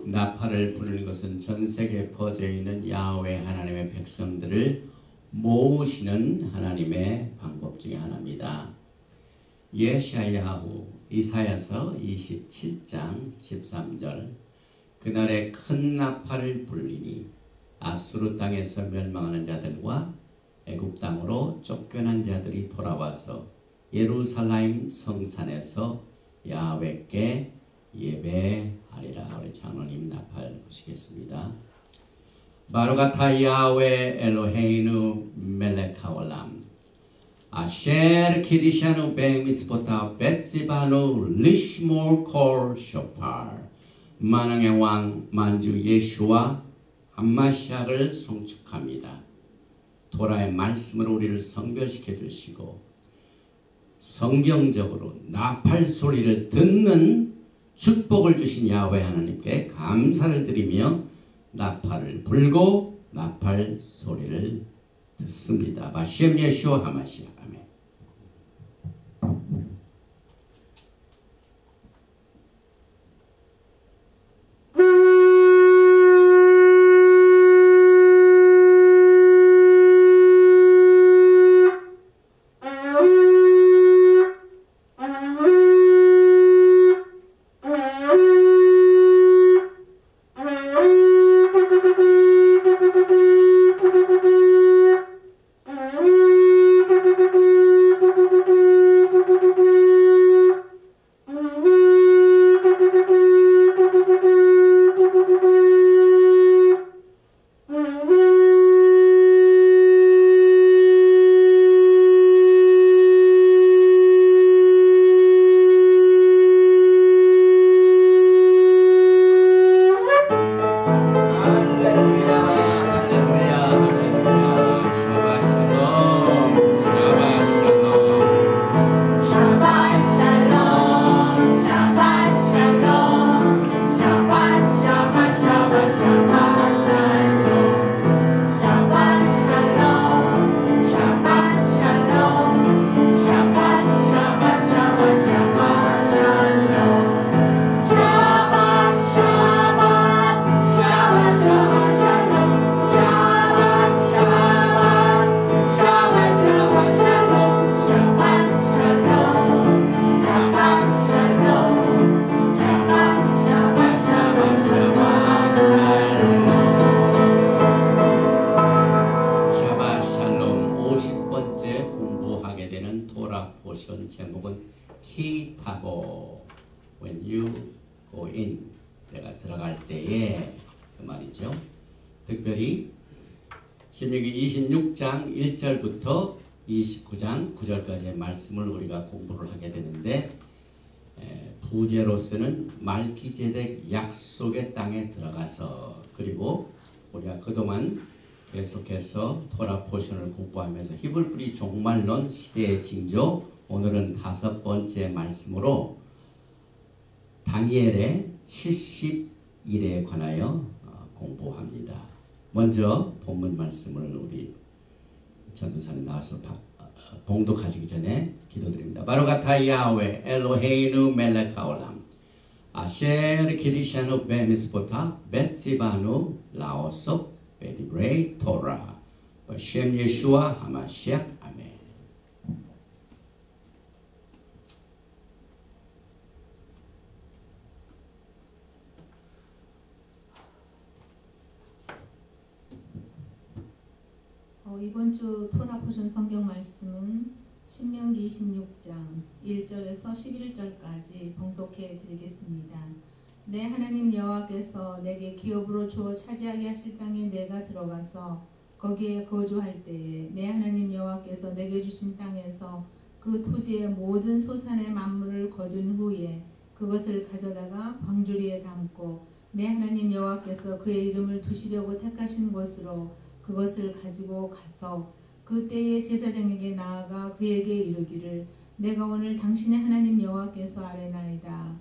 나팔을 부르는 것은 전 세계에 퍼져 있는 야훼 하나님의 백성들을 모으시는 하나님의 방법 중에 하나입니다. 예샤야후 이사야서 27장 13절 그날에 큰 나팔을 불리니 아수르 땅에서 멸망하는 자들과 애굽 땅으로 쫓겨난 자들이 돌아와서 예루살렘 성산에서 야훼께 예배하리라. 우리 장로님 나팔 보시겠습니다. 바루가타 야훼 엘로헤이누 멜렉 하올람 아셰르 키디샤누 베미스보타 벳시바누 리시몰 콜 쇼파르 만왕의 왕 만주 예수와 함마시아를 송축합니다. 토라의 말씀으로 우리를 성별시켜 주시고 성경적으로 나팔 소리를 듣는 축복을 주신 야훼 하나님께 감사를 드리며 나팔을 불고 나팔 소리를 듣습니다. 바시엠 예수와 하마시아. 아멘. 특별히 신명기 26장 1절부터 29장 9절까지의 말씀을 우리가 공부를 하게 되는데 부제로서는 말기제덱 약속의 땅에 들어가서 그리고 우리가 그동안 계속해서 토라 포션을 공부하면서 히브리끼리 종말론 시대의 징조 오늘은 5번째 말씀으로 다니엘의 70일에 관하여 공부합니다. 먼저 본문 말씀을 우리 전도사님 나와서 봉독하시기 전에 기도드립니다. 바루가타 야훼 엘로헤이누 멜렉 하올람 아셰르 키디샤누 베미스보타 벳시바누 라오속 베디브레이 토라 바시엠 예수와 하마시아. 아멘. 이번 주 토라 포션 성경 말씀은 신명기 26장 1절에서 11절까지 봉독해 드리겠습니다. 내 하나님 여호와께서 내게 기업으로 주어 차지하게 하실 땅에 내가 들어가서 거기에 거주할 때에 내 하나님 여호와께서 내게 주신 땅에서 그 토지의 모든 소산의 만물을 거둔 후에 그것을 가져다가 광주리에 담고 내 하나님 여호와께서 그의 이름을 두시려고 택하신 곳으로 그것을 가지고 가서 그때의 제사장에게 나아가 그에게 이르기를 내가 오늘 당신의 하나님 여호와께서 아뢰나이다.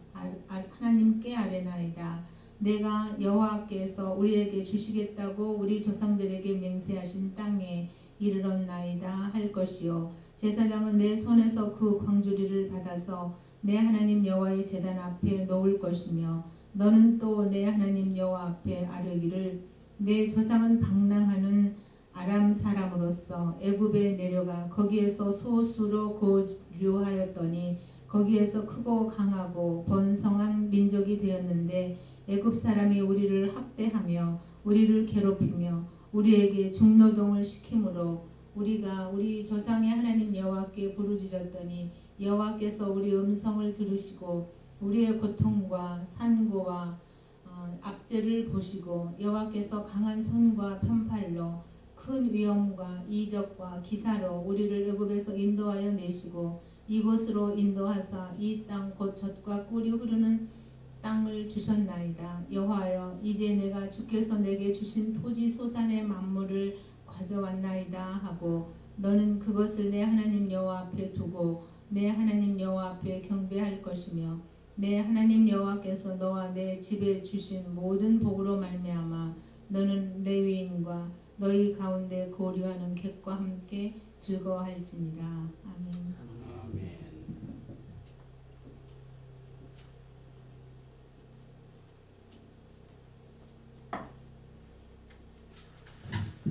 하나님께 아뢰나이다. 내가 여호와께서 우리에게 주시겠다고 우리 조상들에게 맹세하신 땅에 이르렀나이다 할 것이요 제사장은 내 손에서 그 광주리를 받아서 내 하나님 여호와의 제단 앞에 놓을 것이며 너는 또 내 하나님 여호와 앞에 아뢰기를 내 조상은 방랑하는 아람 사람으로서 애굽에 내려가 거기에서 소수로 거주하였더니 거기에서 크고 강하고 번성한 민족이 되었는데 애굽 사람이 우리를 학대하며 우리를 괴롭히며 우리에게 중노동을 시키므로 우리가 우리 조상의 하나님 여호와께 부르짖었더니 여호와께서 우리 음성을 들으시고 우리의 고통과 산고와 압제를 보시고 여호와께서 강한 손과 편팔로 큰 위엄과 이적과 기사로 우리를 애굽에서 인도하여 내시고 이곳으로 인도하사 이 땅 곧 젖과 꿀이 흐르는 땅을 주셨나이다. 여호와여 이제 내가 주께서 내게 주신 토지 소산의 만물을 가져왔나이다 하고 너는 그것을 내 하나님 여호와 앞에 두고 내 하나님 여호와 앞에 경배할 것이며 내 하나님 여호와께서 너와 내 집에 주신 모든 복으로 말미암아 너는 레위인과 너희 가운데 거류하는 객과 함께 즐거워할지니라. 아멘. 아멘.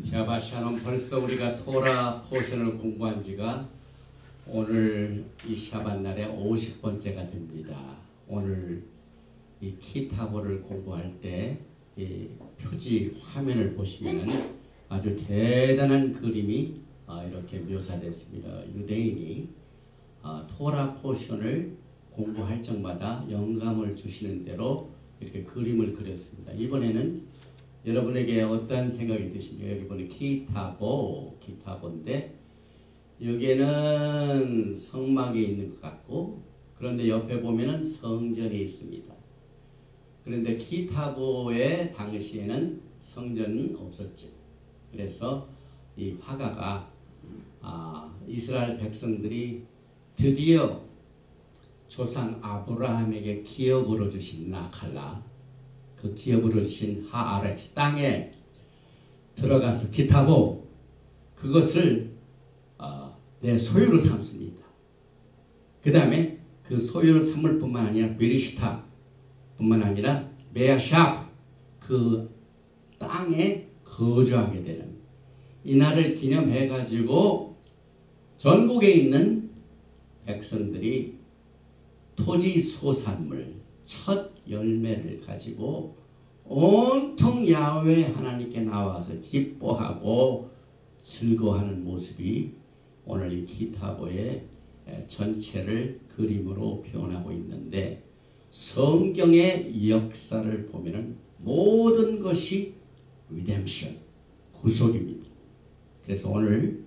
샤바샤는 벌써 우리가 토라 포션을 공부한 지가 오늘 이 샤bat 날에 50번째가 됩니다. 오늘 이 키타보를 공부할 때 이 표지 화면을 보시면 아주 대단한 그림이 이렇게 묘사됐습니다. 유대인이 토라 포션을 공부할 적마다 영감을 주시는 대로 이렇게 그림을 그렸습니다. 이번에는 여러분에게 어떤 생각이 드십니까? 여기 보니 기타보인데 여기에는 성막이 있는 것 같고 그런데 옆에 보면은 성전이 있습니다. 그런데 기타보의 당시에는 성전은 없었죠. 그래서 이 화가가 이스라엘 백성들이 드디어 조상 아브라함에게 기업으로 주신 나칼라, 그 기업으로 주신 하아레츠 땅에 들어가서 기타보 그것을 내 소유로 삼습니다. 그 다음에 그 소유로 삼을 뿐만 아니라 베리시타 뿐만 아니라 메아샵 그 땅에 거주하게 되는 이날을 기념해 가지고 전국에 있는 백성들이 토지 소산물 첫 열매를 가지고 온통 야훼 하나님께 나와서 기뻐하고 즐거워하는 모습이 오늘 이 기타보의 전체를 그림으로 표현하고 있는데 성경의 역사를 보면은 모든 것이 리뎀션, 구속입니다. 그래서 오늘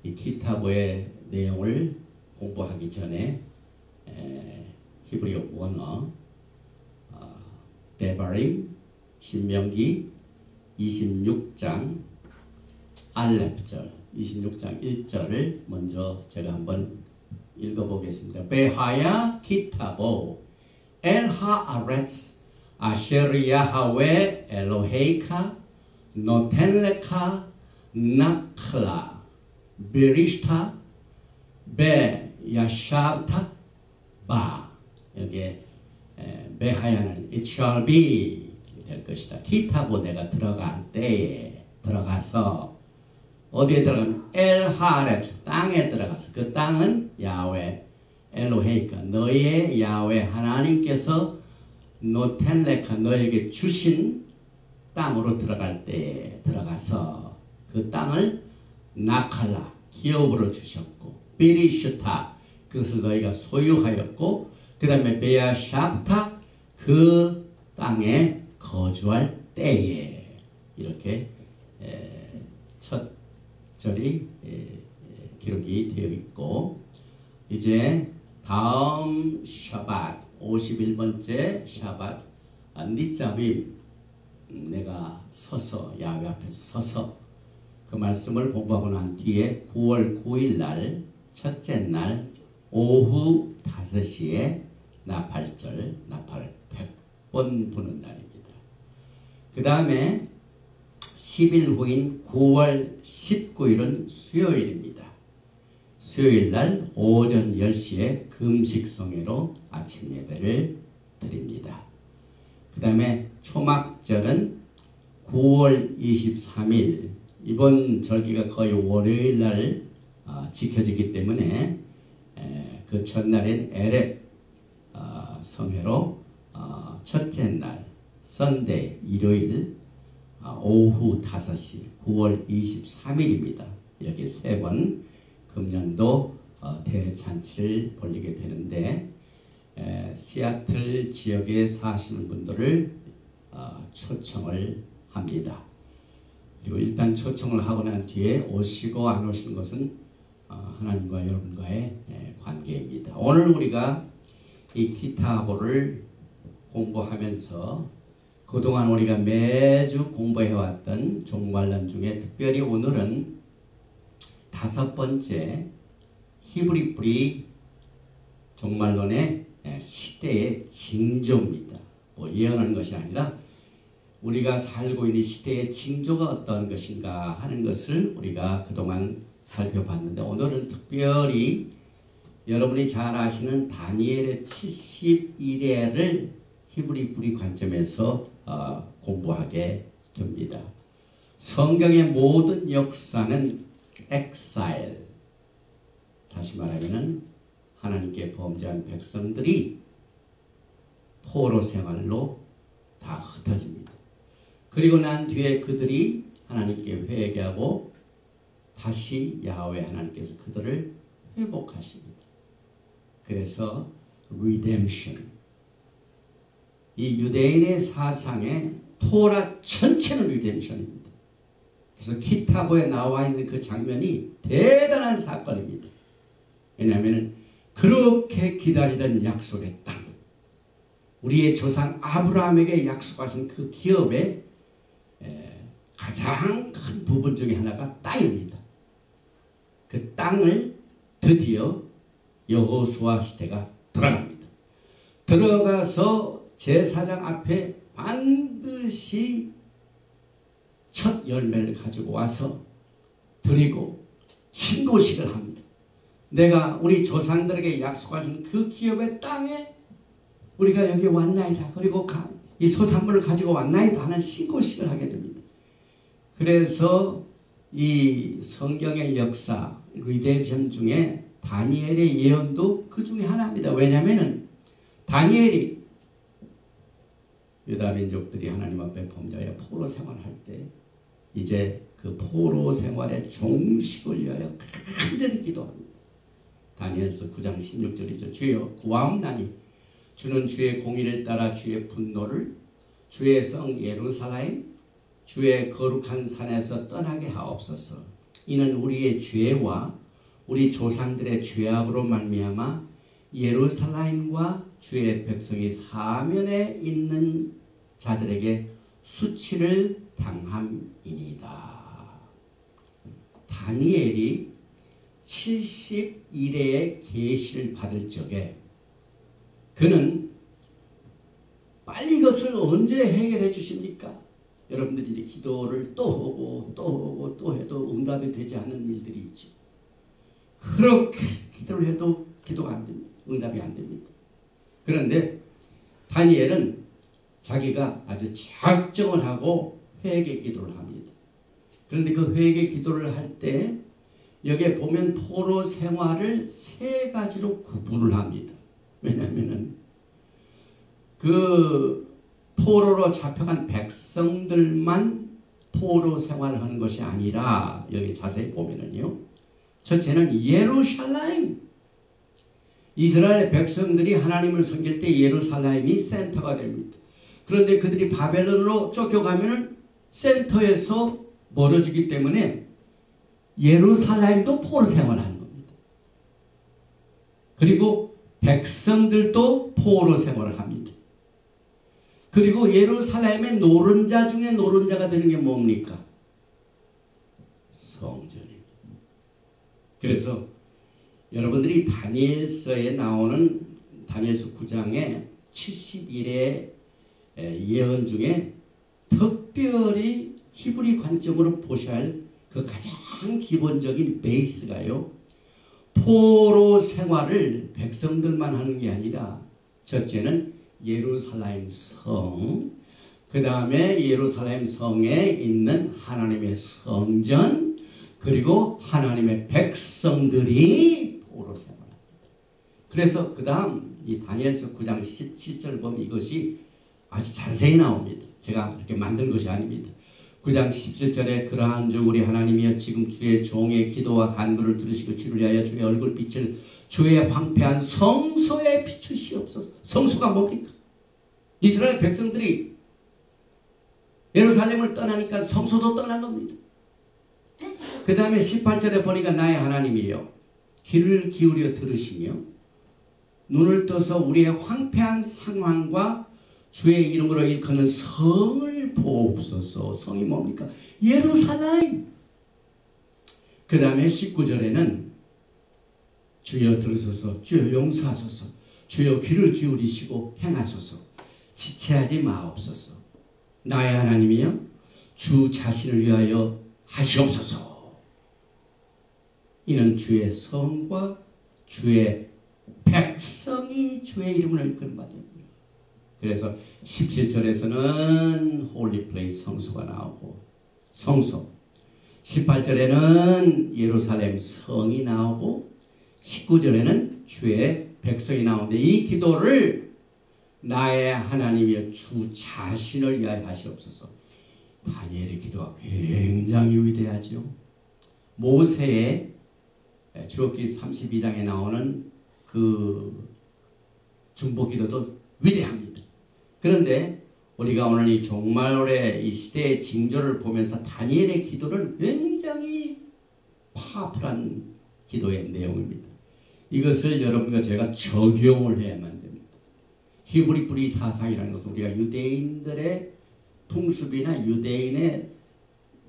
이 기타보의 내용을 공부하기 전에 히브리어 원어 데바림 신명기 26장 알렙절 26장 1절을 먼저 제가 한번 읽어보겠습니다. 베하야 기타보 엘 하아렛 아셰르 야하웨 엘로헤이카 노텐 레카 나클라 베리시타 베 야샤브타 바 여기에 베하야는 it shall be 될 것이다. 기타보 내가 들어간 때에 들어가서 어디에 들어가면 엘 하아렛 땅에 들어가서 그 땅은 야훼 엘로헤이카 너희의 야훼 하나님께서 노텐레카 너에게 주신 땅으로 들어갈 때에 들어가서 그 땅을 나칼라 기업으로 주셨고 비리슈타 그것을 너희가 소유하였고 그 다음에 베아샤프타 그 땅에 거주할 때에 이렇게 첫 절이 기록이 되어 있고 이제 다음 샤밧 51번째 샤밧 니짜빔 내가 서서 야훼 앞에서 서서 그 말씀을 공부하고 난 뒤에 9월 9일 날 첫째 날 오후 5시에 나팔절 나팔 100번 부는 날입니다. 그 다음에 10일 후인 9월 19일은 수요일입니다. 수요일 날 오전 10시에 금식성회로 아침 예배를 드립니다. 그 다음에 초막절은 9월 23일, 이번 절기가 거의 월요일 날 지켜지기 때문에 그 전날엔 에렙 성회로 첫째 날 선데이 일요일 오후 5시 9월 23일입니다. 이렇게 세 번 금년도 대잔치를 벌리게 되는데 시애틀 지역에 사시는 분들을 초청을 합니다. 그리고 일단 초청을 하고 난 뒤에 오시고 안 오시는 것은 하나님과 여러분과의 관계입니다. 오늘 우리가 이 키타보를 공부하면서 그동안 우리가 매주 공부해왔던 종말론 중에 특별히 오늘은 5번째 히브리 뿌리 종말론의 시대의 징조입니다. 뭐 예언하는 것이 아니라 우리가 살고 있는 시대의 징조가 어떤 것인가 하는 것을 우리가 그동안 살펴봤는데 오늘은 특별히 여러분이 잘 아시는 다니엘의 71회를 히브리 뿌리 관점에서 공부하게 됩니다. 성경의 모든 역사는 exile, 다시 말하면 하나님께 범죄한 백성들이 포로 생활로 다 흩어집니다. 그리고 난 뒤에 그들이 하나님께 회개하고 다시 야훼 하나님께서 그들을 회복하십니다. 그래서 redemption, 이 유대인의 사상의 토라 전체는 redemption입니다. 그래서 키타보에 나와 있는 그 장면이 대단한 사건입니다. 왜냐하면 그렇게 기다리던 약속의 땅, 우리의 조상 아브라함에게 약속하신 그 기업의 가장 큰 부분 중에 하나가 땅입니다. 그 땅을 드디어 여호수아 시대가 들어갑니다. 들어가서 제사장 앞에 반드시 첫 열매를 가지고 와서 드리고 신고식을 합니다. 내가 우리 조상들에게 약속하신 그 기업의 땅에 우리가 여기 왔나이다. 그리고 이 소산물을 가지고 왔나이다 하는 신고식을 하게 됩니다. 그래서 이 성경의 역사, 리뎀션 중에 다니엘의 예언도 그 중에 하나입니다. 왜냐하면 다니엘이 유다 민족들이 하나님 앞에 범죄하여 포로 생활할 때 이제 그 포로 생활의 종식을 위하여 간절히 기도합니다. 다니엘서 9장 16절이죠. 주여 구하옵나니 주는 주의 공의를 따라 주의 분노를 주의 성 예루살렘 주의 거룩한 산에서 떠나게 하옵소서. 이는 우리의 죄와 우리 조상들의 죄악으로 말미암아 예루살렘과 주의 백성이 사면에 있는 자들에게 수치를 당함이니이다. 다니엘이 71회의 계시를 받을 적에 그는 빨리 이것을 언제 해결해 주십니까? 여러분들이 이제 기도를 또 하고 또 하고 또 해도 응답이 되지 않는 일들이 있죠. 그렇게 기도를 해도 기도가 안 됩니다. 응답이 안 됩니다. 그런데 다니엘은 자기가 아주 작정을 하고 회개 기도를 합니다. 그런데 그 회개 기도를 할 때 여기에 보면 포로 생활을 세 가지로 구분을 합니다. 왜냐하면 그 포로로 잡혀간 백성들만 포로 생활을 하는 것이 아니라 여기 자세히 보면은요. 첫째는 예루살렘. 이스라엘 백성들이 하나님을 섬길 때 예루살렘이 센터가 됩니다. 그런데 그들이 바벨론으로 쫓겨가면은 센터에서 멀어지기 때문에 예루살렘도 포로 생활하는 겁니다. 그리고 백성들도 포로 생활을 합니다. 그리고 예루살렘의 노른자 중에 노른자가 되는 게 뭡니까? 성전입니다. 그래서 여러분들이 다니엘서에 나오는 다니엘서 9장의 71의 예언 중에 특별히 히브리 관점으로 보셔야 할 그 가장 기본적인 베이스가요. 포로 생활을 백성들만 하는 게 아니라 첫째는 예루살렘 성, 그 다음에 예루살렘 성에 있는 하나님의 성전, 그리고 하나님의 백성들이 포로 생활합니다. 그래서 그 다음 이 다니엘서 9장 17절 보면 이것이 아주 자세히 나옵니다. 제가 그렇게 만든 것이 아닙니다. 9장 17절에 그러한 주 우리 하나님이여 지금 주의 종의 기도와 간구를 들으시고 주를 위하여 주의 얼굴빛을 주의 황폐한 성소에 비추시옵소서. 성소가 뭡니까? 이스라엘 백성들이 예루살렘을 떠나니까 성소도 떠난 겁니다. 그 다음에 18절에 보니까 나의 하나님이여 귀를 기울여 들으시며 눈을 떠서 우리의 황폐한 상황과 주의 이름으로 일컫는 성을 보옵소서. 성이 뭡니까? 예루살렘. 그 다음에 19절에는 주여 들으소서, 주여 용서하소서, 주여 귀를 기울이시고 행하소서, 지체하지 마옵소서. 나의 하나님이여 주 자신을 위하여 하시옵소서. 이는 주의 성과 주의 백성이 주의 이름을 일컫는 바입니다. 그래서 17절에서는 홀리 플레이스 성소가 나오고 성소, 18절에는 예루살렘 성이 나오고 19절에는 주의 백성이 나오는데 이 기도를 나의 하나님이여 주 자신을 위하여 하시옵소서. 다니엘의 기도가 굉장히 위대하죠. 모세의 출애굽기 32장에 나오는 그 중보기도도 위대합니다. 그런데 우리가 오늘 이 종말의 이 시대의 징조를 보면서 다니엘의 기도는 굉장히 파워풀한 기도의 내용입니다. 이것을 여러분과 제가 적용을 해야만 됩니다. 히브리 뿌리 사상이라는 것은 우리가 유대인들의 풍습이나 유대인의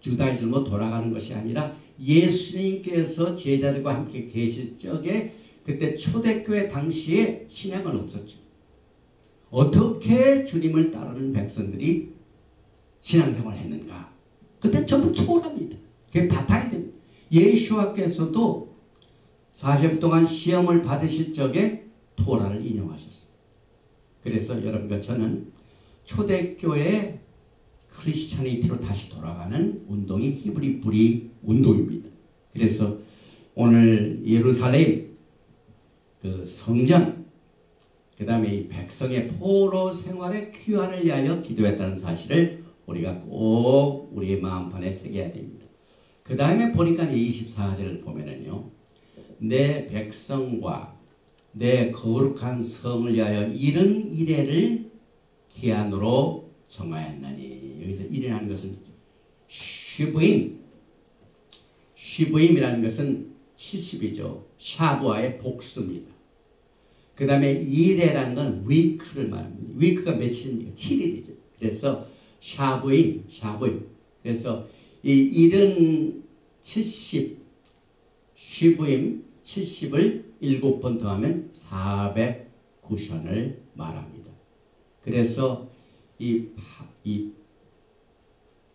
주다이즘으로 돌아가는 것이 아니라 예수님께서 제자들과 함께 계실 적에 그때 초대교회 당시에 신약은 없었죠. 어떻게 주님을 따르는 백성들이 신앙생활을 했는가? 그때 전부 초월합니다. 그게 바탕이 됩니다. 예수와께서도 40년 동안 시험을 받으실 적에 토라를 인용하셨습니다. 그래서 여러분과 저는 초대교회 크리스찬이티로 다시 돌아가는 운동이 히브리 뿌리 운동입니다. 그래서 오늘 예루살렘 그 성전, 그 다음에 이 백성의 포로 생활의 귀환을 위하여 기도했다는 사실을 우리가 꼭 우리의 마음판에 새겨야 됩니다. 그 다음에 보니까 24절을 보면은요, 내 백성과 내 거룩한 성을 위하여 이른 이래를 기한으로 정하였나니. 여기서 이르라는 것은 쉬부임이라는 것은 70이죠. 샤부아의 복수입니다. 그 다음에 이래라는 건 위크를 말합니다. 위크가 며칠입니까? 7일이죠. 그래서 샤부임. 그래서 이 일은 70, 쉬부임 70을 7번 더하면 409션을 말합니다. 그래서 이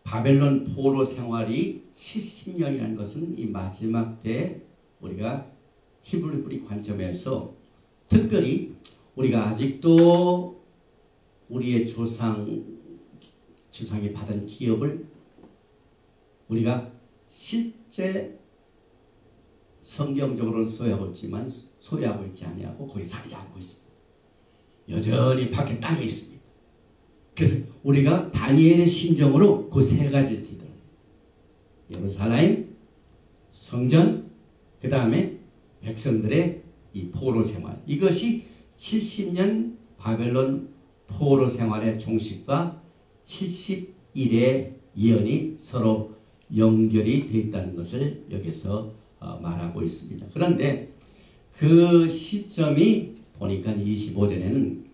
바벨론 포로 생활이 70년이라는 것은 이 마지막 때 우리가 히브리 뿌리 관점에서 특별히 우리가 아직도 우리의 조상이 받은 기업을 우리가 실제 성경적으로는 소유하고 있지 아니하고 거기 살지 않고 있습니다. 여전히 밖에 땅에 있습니다. 그래서 우리가 다니엘의 심정으로 그 세 가지를 기도합니다. 예루살렘, 성전, 그 다음에 백성들의 이 포로 생활. 이것이 70년 바벨론 포로 생활의 종식과 70일의 예언이 서로 연결이 되어 있다는 것을 여기서 말하고 있습니다. 그런데 그 시점이 보니까 25절에는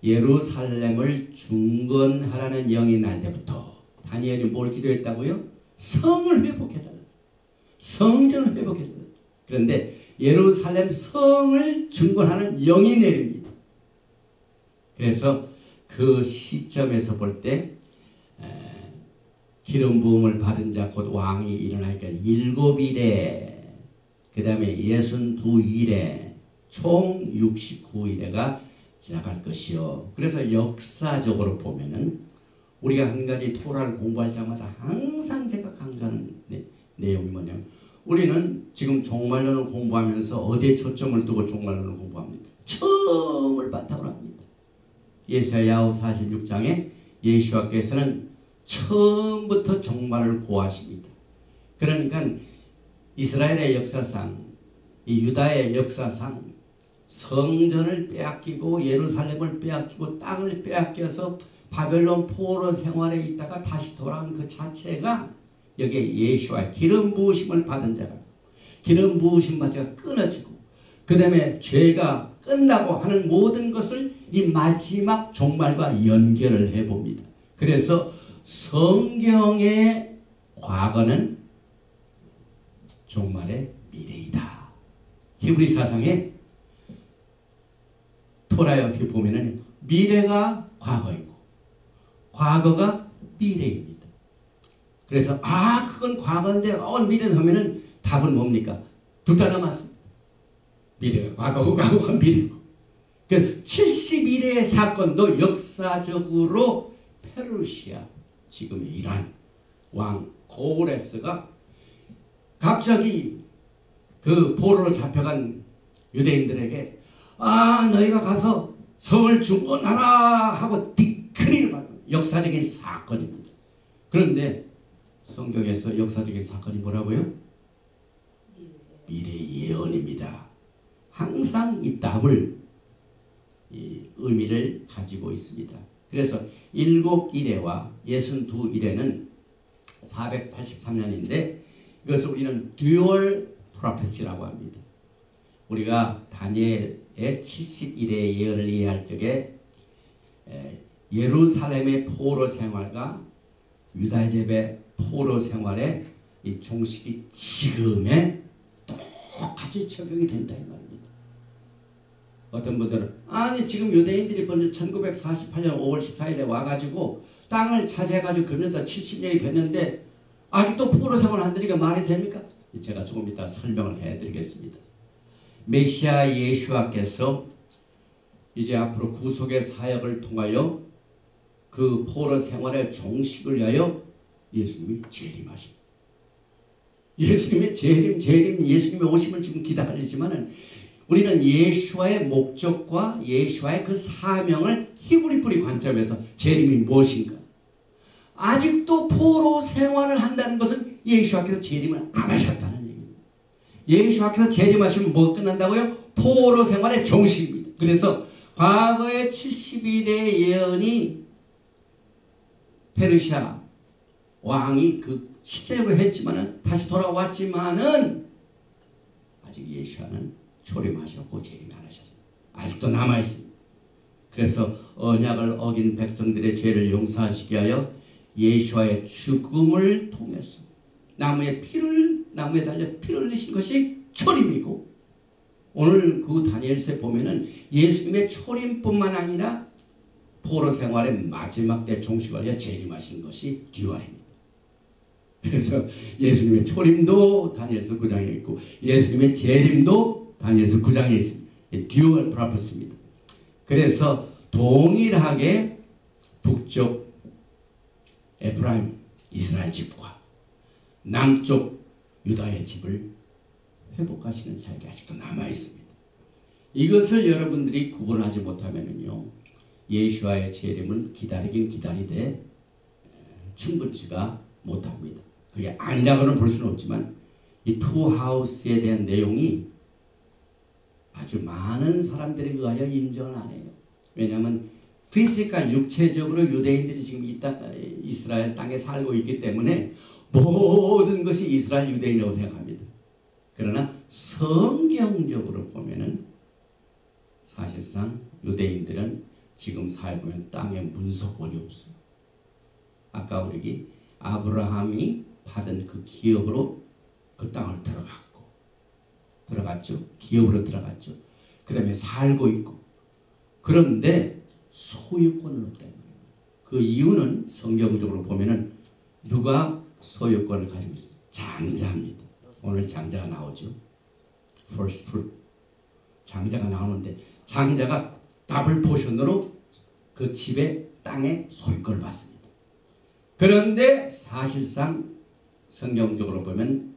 예루살렘을 중건하라는 영이 날 때부터 다니엘이 뭘 기도했다고요? 성을 회복해달라. 성전을 회복해달라. 그런데 예루살렘 성을 중건하는 영이 내립니다. 그래서 그 시점에서 볼 때 기름 부음을 받은 자 곧 왕이 일어나니까 7일에 그 다음에 62일에 총 69일에가 지나갈 것이요. 그래서 역사적으로 보면은 우리가 한 가지 토라를 공부할 때마다 항상 제가 강조하는 내용이 뭐냐면 우리는 지금 종말론을 공부하면서 어디에 초점을 두고 종말론을 공부합니까? 처음을 바탕으로 합니다. 예사야 46장에 예수와께서는 처음부터 종말을 고하십니다. 그러니까 이스라엘의 역사상, 이 유다의 역사상 성전을 빼앗기고 예루살렘을 빼앗기고 땅을 빼앗겨서 바벨론 포로 생활에 있다가 다시 돌아온 그 자체가 여기에 예수와 기름 부으심을 받은 자가 기름 부으심 받은 자가 끊어지고 그 다음에 죄가 끝나고 하는 모든 것을 이 마지막 종말과 연결을 해봅니다. 그래서 성경의 과거는 종말의 미래이다. 히브리 사상에 토라에 어떻게 보면은 미래가 과거이고 과거가 미래입니다. 그래서 그건 과거인데 미래다 하면은 답은 뭡니까? 둘 다 남았습니다. 미래가 과거고 과거가 미래고. 그 71회의 사건도 역사적으로 페르시아, 지금의 이란 왕 고레스가 갑자기 그 포로로 잡혀간 유대인들에게 너희가 가서 성을 중건하라 하고 디크리를 받는 역사적인 사건입니다. 그런데 성경에서 역사적인 사건이 뭐라고요? 미래 예언입니다. 항상 이 답을 이 의미를 가지고 있습니다. 그래서 7일에와 62일에는 483년인데 이것을 우리는 듀얼 프로페시라고 합니다. 우리가 다니엘의 70일의 예언을 이해할 적에 예루살렘의 포로 생활과 유다제의 포로 생활의 이 종식이 지금에 똑같이 적용이 된다 이 말입니다. 어떤 분들은 지금 유대인들이 먼저 1948년 5월 14일에 와가지고 땅을 차지해가지고 그러다 70년이 됐는데 아직도 포로 생활을 한다니까 말이 됩니까? 제가 조금 이따 설명을 해드리겠습니다. 메시아 예수와께서 이제 앞으로 구속의 사역을 통하여 그 포로 생활의 종식을 위하여 예수님이 재림하십니다. 예수님의 재림, 예수님의 오심을 지금 기다리지만은 우리는 예수와의 목적과 예수와의 그 사명을 히브리 뿌리 관점에서 재림이 무엇인가? 아직도 포로 생활을 한다는 것은 예수와께서 재림을 안 하셨다는 얘기입니다. 예수와께서 재림하시면 뭐 끝난다고요? 포로 생활의 종식입니다. 그래서 과거의 70일의 예언이 페르시아 왕이 그 실제로 했지만은 다시 돌아왔지만은 아직 예수와는 초림하셨고 재림이 안 하셨습니다. 아직도 남아있습니다. 그래서 언약을 어긴 백성들의 죄를 용서하시기 위하여 예수와의 죽음을 통해서 나무에 달려 피를 흘리신 것이 초림이고 오늘 그 다니엘서에 보면은 예수님의 초림뿐만 아니라 포로 생활의 마지막 때 종식을 위해 재림하신 것이 듀얼입니다. 그래서 예수님의 초림도 다니엘서 9장에 있고 예수님의 재림도 다니엘서 9장에 있습니다. 듀얼 프로페시입니다. 그래서 동일하게 북쪽 에프라임 이스라엘 집과 남쪽 유다의 집을 회복하시는 사역이 아직도 남아있습니다. 이것을 여러분들이 구분하지 못하면요 예수와의 재림을 기다리긴 기다리되 충분치가 못합니다. 그게 아니라고는 볼 수는 없지만 이 투하우스에 대한 내용이 아주 많은 사람들에 의하여 인정을 안 해요. 왜냐하면 피지컬 육체적으로 유대인들이 지금 이스라엘 땅에 살고 있기 때문에 모든 것이 이스라엘 유대인이라고 생각합니다. 그러나 성경적으로 보면은 사실상 유대인들은 지금 살고 있는 땅에 문서권이 없어요. 아까 우리 아브라함이 받은 그 기업으로 그 땅을 들어갔죠. 기업으로 들어갔죠. 그 다음에 살고 있고 그런데 소유권은 없다는 거예요. 그 이유는 성경적으로 보면은 누가 소유권을 가지고 있습니다. 장자입니다. 오늘 장자가 나오죠. First fruit. 장자가 나오는데 장자가 더블 포션으로 그 집의 땅의 소유권을 받습니다. 그런데 사실상 성경적으로 보면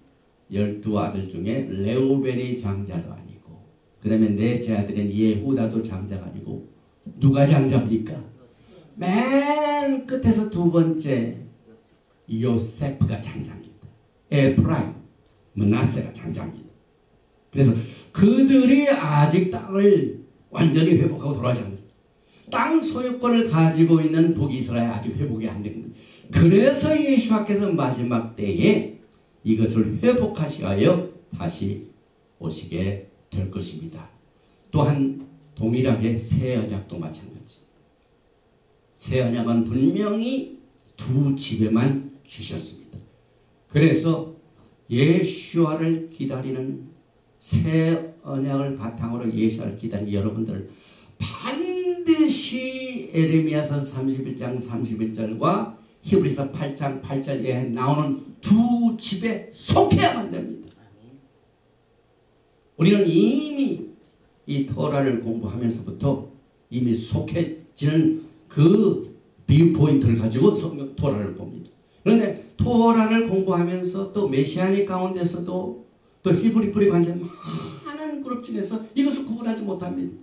12아들 중에 레우벤이 장자도 아니고 그 다음에 넷째 아들인 예후다도 장자가 아니고 누가 장자입니까? 맨 끝에서 두 번째 요세프가 장자입니다. 에프라임, 므낫세가 장자입니다. 그래서 그들이 아직 땅을 완전히 회복하고 돌아가지 않았어요. 땅 소유권을 가지고 있는 북이스라엘 아직 회복이 안 된 겁니다. 그래서 예수께서 마지막 때에 이것을 회복하시하여 다시 오시게 될 것입니다. 또한 동일하게 새 언약도 마찬가지. 새 언약은 분명히 두 집에만 주셨습니다. 그래서 예수와를 기다리는 새 언약을 바탕으로 예수와를 기다리는 여러분들 반드시 에레미야서 31장 31절과 히브리서 8장 8절에 나오는 두 집에 속해야만 됩니다. 우리는 이미 이 토라를 공부하면서부터 이미 속해지는 그 비유포인트를 가지고 성경 토라를 봅니다. 그런데 토라를 공부하면서 또 메시아닉 가운데서도 또 히브리 뿌리 관심 많은 그룹 중에서 이것을 구분하지 못합니다.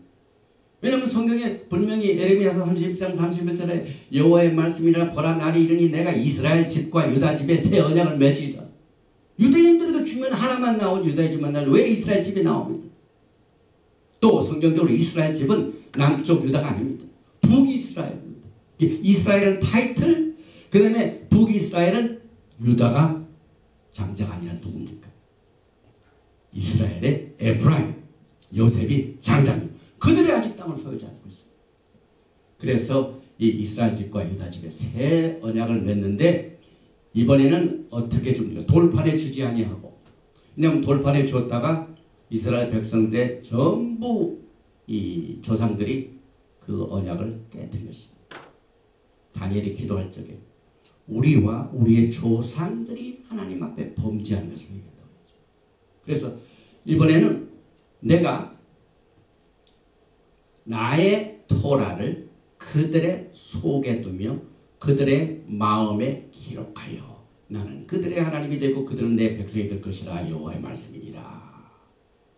왜냐하면 성경에 분명히 에레미야서 31장 31절에 여호와의 말씀이라 보라 날이 이르니 내가 이스라엘 집과 유다 집에 새 언약을 맺으리라. 유대인들에게 주면 하나만 나오지 유다의 집만 나오지 왜 이스라엘 집이 나옵니다. 또 성경적으로 이스라엘 집은 남쪽 유다가 아닙니다. 북이스라엘입니다. 이스라엘은 타이틀, 그 다음에 북이스라엘은 유다가 장자가 아니라 누굽니까? 이스라엘의 에프라임, 요셉이 장자입니다. 그들이 아직 땅을 소유하지 않고 있습니다. 그래서 이 이스라엘 집과 유다 집에 새 언약을 맺는데 이번에는 어떻게 줍니까? 돌판에 주지 아니하고. 왜냐하면 돌판에 줬다가 이스라엘 백성들의 전부 이 조상들이 그 언약을 깨뜨렸습니다. 다니엘이 기도할 적에 우리와 우리의 조상들이 하나님 앞에 범죄한 것을 얘기한다고 했죠. 그래서 이번에는 내가 나의 토라를 그들의 속에 두며 그들의 마음에 기록하여 나는 그들의 하나님이 되고 그들은 내 백성이 될 것이라 여호와의 말씀이니라.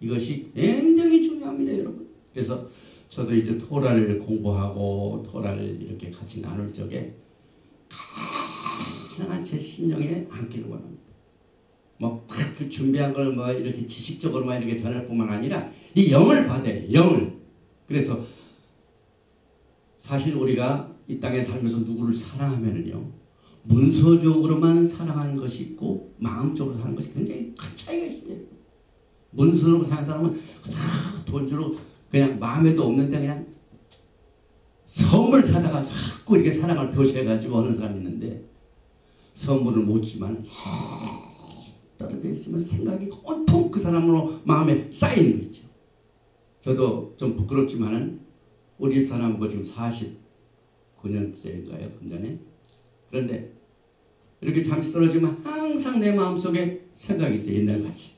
이것이 굉장히 중요합니다, 여러분. 그래서 저도 이제 토라를 공부하고 토라를 이렇게 같이 나눌 적에 가능한 제 심령에 안기를 원합니다. 뭐 그 준비한 걸 뭐 이렇게 지식적으로만 이렇게 전할 뿐만 아니라 이 영을 받아요, 영을. 그래서 사실 우리가 이 땅에 살면서 누구를 사랑하면은요, 문서적으로만 사랑하는 것이 있고 마음적으로 사랑하는 것이 굉장히 큰 차이가 있어요. 문서로 사는 사람은 돈 주로 그냥 마음에도 없는데 그냥 선물 사다가 자꾸 이렇게 사랑을 표시해가지고 하는 사람이 있는데 선물을 못 주지만 떨어져 있으면 생각이 온통 그 사람으로 마음에 쌓이는 거 있죠. 저도 좀 부끄럽지만은 우리 집 사람하고 지금 49년째인가요? 금년에. 그런데 이렇게 잠시 떨어지면 항상 내 마음속에 생각이 있어요. 옛날같이.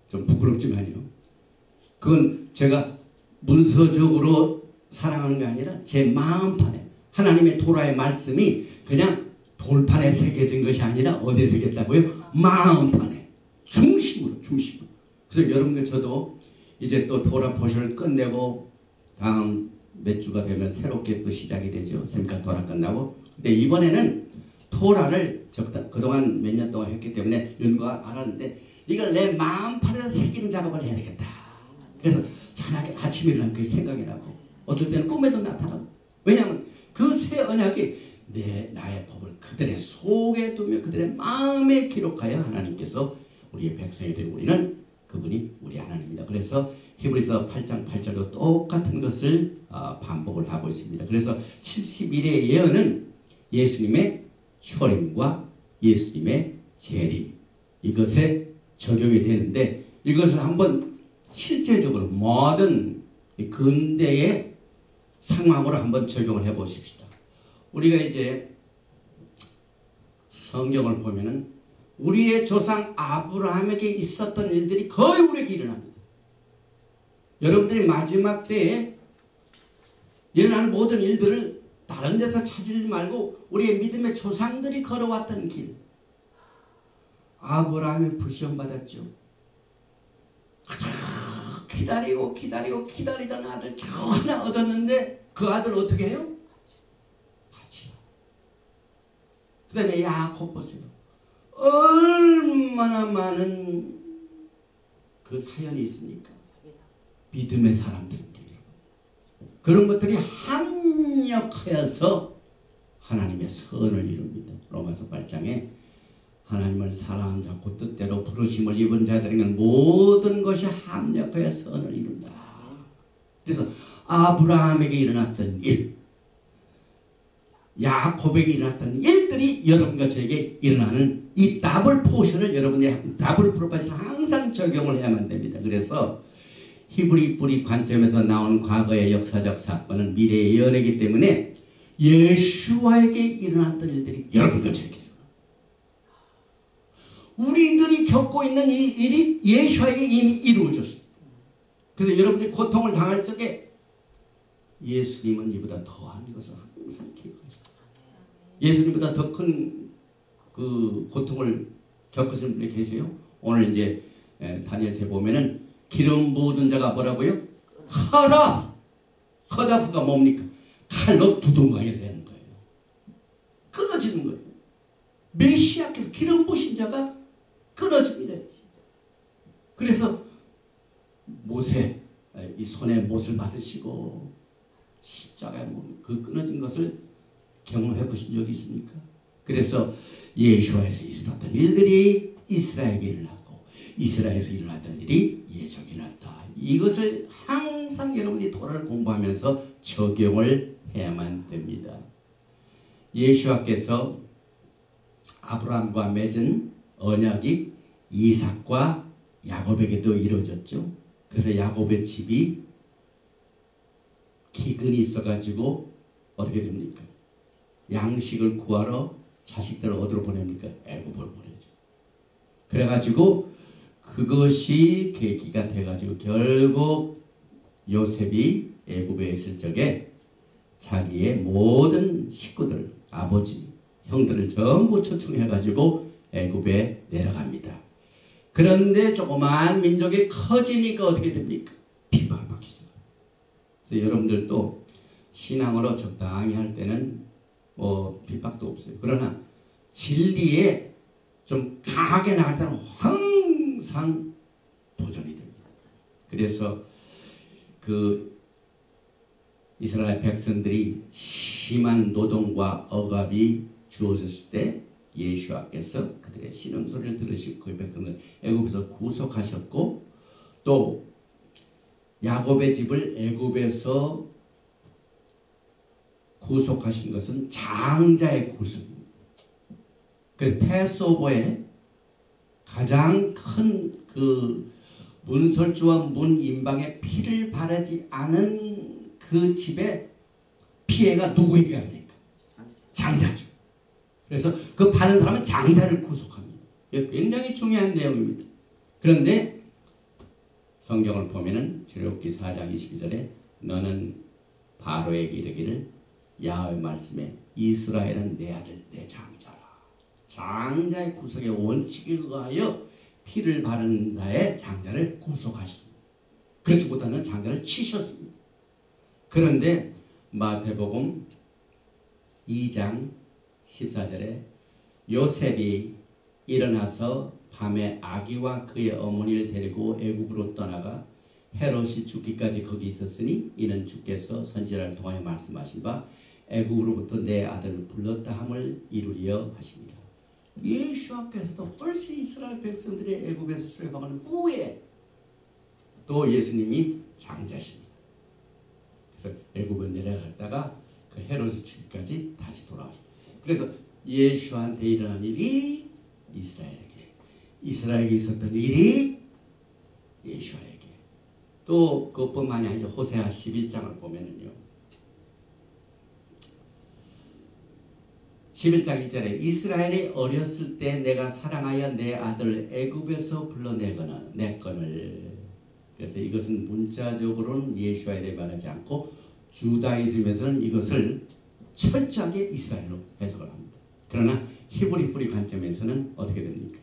좀 부끄럽지만요. 그건 제가 문서적으로 사랑하는 게 아니라 제 마음판에 하나님의 토라의 말씀이 그냥 돌판에 새겨진 것이 아니라 어디에 새겼다고요? 마음판에. 중심으로. 그래서 여러분과 저도 이제 또 토라 포션을 끝내고 다음 몇 주가 되면 새롭게 또 시작이 되죠. semika 토라 끝나고. 근데 이번에는 토라를 그동안 몇 년 동안 했기 때문에 윤거가 알았는데 이걸 내 마음판에서 새기는 작업을 해야 되겠다. 그래서 저녁에 아침에 일어나면 그게 생각이 나고 어떨 때는 꿈에도 나타나고. 왜냐하면 그 새 언약이 나의 법을 그들의 속에 두며 그들의 마음에 기록하여 하나님께서 우리의 백성이 되고 우리는 그분이 우리 하나님입니다. 그래서 히브리서 8장 8절도 똑같은 것을 반복을 하고 있습니다. 그래서 70일의 예언은 예수님의 초림과 예수님의 재림 이것에 적용이 되는데 이것을 한번 실제적으로 모든 근대의 상황으로 한번 적용을 해 보십시다. 우리가 이제 성경을 보면은 우리의 조상 아브라함에게 있었던 일들이 거의 우리에게 일어납니다. 여러분들이 마지막 때에 일어나는 모든 일들을 다른 데서 찾지 말고 우리의 믿음의 조상들이 걸어왔던 길. 아브라함이 부시험받았죠. 기다리던 아들 겨우 하나 얻었는데 그 아들 어떻게 해요? 같이요. 그 다음에 야곱 보세요. 얼마나 많은 그 사연이 있습니까? 믿음의 사람들인데 그런 것들이 합력하여서 하나님의 선을 이룹니다. 로마서 8장에 하나님을 사랑하는 자 곧 뜻대로 부르심을 입은 자들에게는 모든 것이 합력하여 선을 이룬다. 그래서 아브라함에게 일어났던 일, 야곱에게 일어났던 일들이 여러분과 저에게 일어나는 이 더블 포션을 여러분의 더블 프로파일을 항상 적용을 해야만 됩니다. 그래서 히브리 뿌리 관점에서 나온 과거의 역사적 사건은 미래의 예언이기 때문에 예수와에게 일어났던 일들이 여러분과 저에게 우리들이 겪고 있는 이 일이 예수와에게 이미 이루어졌습니다. 그래서 여러분들이 고통을 당할 적에 예수님은 이보다 더한 것을 항상 기억하시죠. 예수님보다 더 큰 그 고통을 겪으신 분이 계세요. 오늘 이제 다니엘서에 보면은 기름 부은 자가 뭐라고요? 카다프가 뭡니까? 칼로 두동강이 되는 거예요. 끊어지는 거예요. 메시아께서 기름 부으신 자가 끊어집니다. 그래서 모세 이 손에 못을 받으시고 십자가에 그 끊어진 것을 경험해 보신 적이 있습니까? 그래서 예수와에서 있었던 일들이 이스라엘에게 일어났고 이스라엘에서 일어났던 일이 예수에게 일어났다. 이것을 항상 여러분이 토라를 공부하면서 적용을 해야만 됩니다. 예수와께서 아브라함과 맺은 언약이 이삭과 야곱에게도 이루어졌죠. 그래서 야곱의 집이 기근이 있어가지고 어떻게 됩니까? 양식을 구하러 자식들을 어디로 보냅니까? 애굽으로 보내죠. 그래가지고 그것이 계기가 돼가지고 결국 요셉이 애굽에 있을 적에 자기의 모든 식구들, 아버지, 형들을 전부 초청해가지고 애굽에 내려갑니다. 그런데 조그만 민족이 커지니까 어떻게 됩니까? 비방을 받기 시작합니다. 그래서 여러분들도 신앙으로 적당히 할 때는 뭐 핍박도 없어요. 그러나 진리에 좀 강하게 나갈 때는 항상 도전이 됩니다. 그래서 그 이스라엘 백성들이 심한 노동과 억압이 주어졌을 때 예수와께서 그들의 신음소리를 들으시고 그 백성을 애굽에서 구속하셨고 또 야곱의 집을 애굽에서 구속하신 것은 장자의 구속입니다. 그 패스오버에 가장 큰 그 문설주와 문인방의 피를 바르지 않은 그 집의 피해가 누구에게 합니까? 장자죠. 그래서 그 바른 사람은 장자를 구속합니다. 이게 굉장히 중요한 내용입니다. 그런데 성경을 보면은 출애굽기 4장 22절에 너는 바로에게 이르기를 야훼의 말씀에 이스라엘은 내 아들 내 장자라. 장자의 구속의 원칙에 의하여 피를 바르는 자의 장자를 구속하셨습니다. 그렇지 못하면 장자를 치셨습니다. 그런데 마태복음 2장 14절에 요셉이 일어나서 밤에 아기와 그의 어머니를 데리고 애국으로 떠나가 헤롯이 죽기까지 거기 있었으니 이는 주께서 선지자를 통하여 말씀하신 바 애국으로부터 내 아들을 불렀다 함을 이루려 하십니다. 예수께서도 훨씬 이스라엘 백성들이 애국에서 출애굽한 후에 또 예수님이 장자십니다. 그래서 애국에 내려갔다가 그 헤롯이 죽기까지 다시 돌아오십니다. 그래서 예수한테 일어난 일이 이스라엘에게 있었던 일이 예수에게 또 그것뿐만이 아니죠. 호세아 11장을 보면은요. 11장 1절에 이스라엘이 어렸을 때 내가 사랑하여 내 아들을 애굽에서 불러내거늘 그래서 이것은 문자적으로는 예수와에 대해 말하지 않고 주다이즘에서는 이것을 철저하게 이스라엘로 해석을 합니다. 그러나 히브리 뿌리 관점에서는 어떻게 됩니까?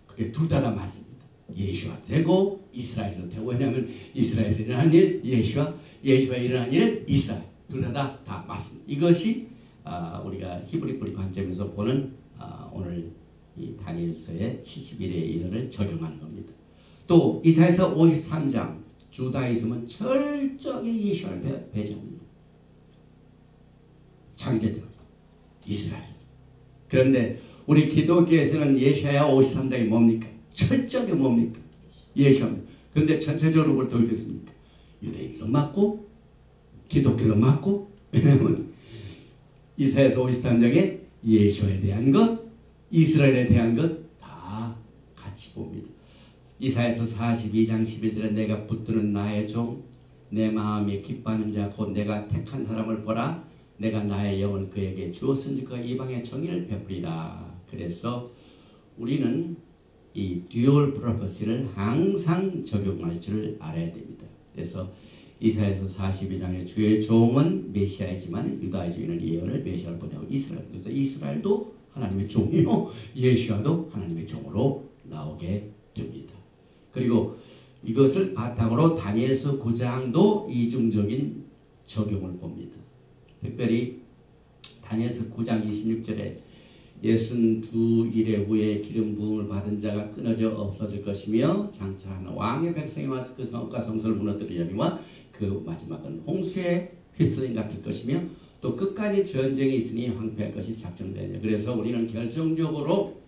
그게 둘 다 맞습니다. 예수와도 되고 이스라엘도 되고, 왜냐하면 이스라엘에서 일어난 일 예수와 일어난 일 이스라엘, 둘 다 맞습니다. 이것이 우리가 히브리 뿌리 관점에서 보는 오늘 이 다니엘서의 70일의 예언을 적용하는 겁니다. 또 이사야서 53장 주다이즘은 철저하게 예수를 배제합니다. 장대들 이스라엘. 그런데 우리 기독교에서는 예사야 53장이 뭡니까? 철저하게 뭡니까? 예수입니다. 그런데 전체적으로 볼 때 어떻겠습니까? 유대인도 맞고 기독교도 맞고, 왜냐하면 이사야서 53장에 예수에 대한 것, 이스라엘에 대한 것 다 같이 봅니다. 이사야서 42장 11절에 내가 붙드는 나의 종, 내 마음에 기뻐하는 자 곧 내가 택한 사람을 보라. 내가 나의 영을 그에게 주었은즉 그가 이방의 정의를 베풀리라. 그래서 우리는 이 듀얼 프로퍼시를 항상 적용할 줄 알아야 됩니다. 그래서 이사야서 42장의 주의 종은 메시아이지만 유다의 주인은 예언을 메시아를 보내고 이스라엘, 그래서 이스라엘도 하나님의 종이요 예수와도 하나님의 종으로 나오게 됩니다. 그리고 이것을 바탕으로 다니엘서 9장도 이중적인 적용을 봅니다. 특별히 다니엘서 9장 26절에 62일의 후에 기름 부음을 받은 자가 끊어져 없어질 것이며 장차 하는 왕의 백성이 와서 그 성읍과 성소를 무너뜨리려니와 그 마지막은 홍수의 휘슬림 같을 것이며 또 끝까지 전쟁이 있으니 황폐할 것이 작정되느냐. 그래서 우리는 결정적으로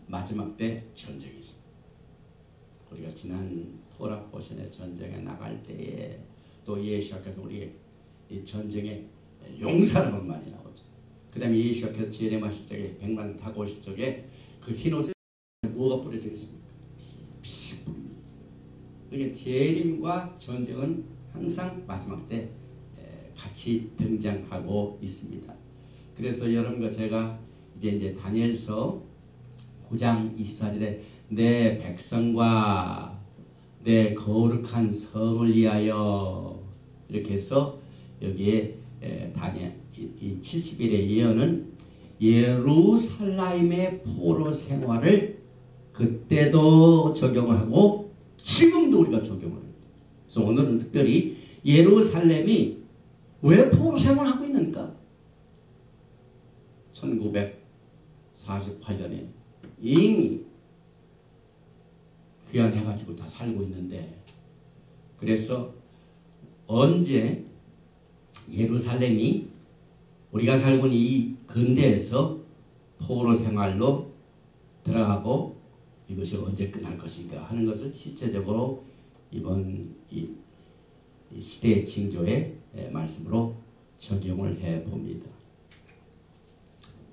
마지막 때 전쟁이 있습니다. 우리가 지난 토라 포션의 전쟁에 나갈 때에 또 예수께서 우리의 이 전쟁에 용사라고 많이 나오죠. 그 다음에 예수께서 제레마 실적에 100만 타고 오실 적에 그 흰옷에 뭐가 뿌려져 있습니까? 피 뿌립니다. 그러니까 재림과 전쟁은 항상 마지막 때 같이 등장하고 있습니다. 그래서 여러분과 제가 이제 다니엘서 9장 24절에 내 백성과 내 거룩한 성을 위하여 이렇게 해서 여기에 다니엘 이 70일의 예언은 예루살렘의 포로 생활을 그때도 적용하고 지금도 우리가 적용을 합니다. 그래서 오늘은 특별히 예루살렘이 왜 포로 생활하고 있는가? 1948년에 이미 귀환해가지고 다 살고 있는데, 그래서 언제 예루살렘이 우리가 살고 있는 이 근대에서 포로 생활로 들어가고 이것이 언제 끝날 것인가 하는 것을 실제적으로 이번 이 시대의 징조의 말씀으로 적용을 해 봅니다.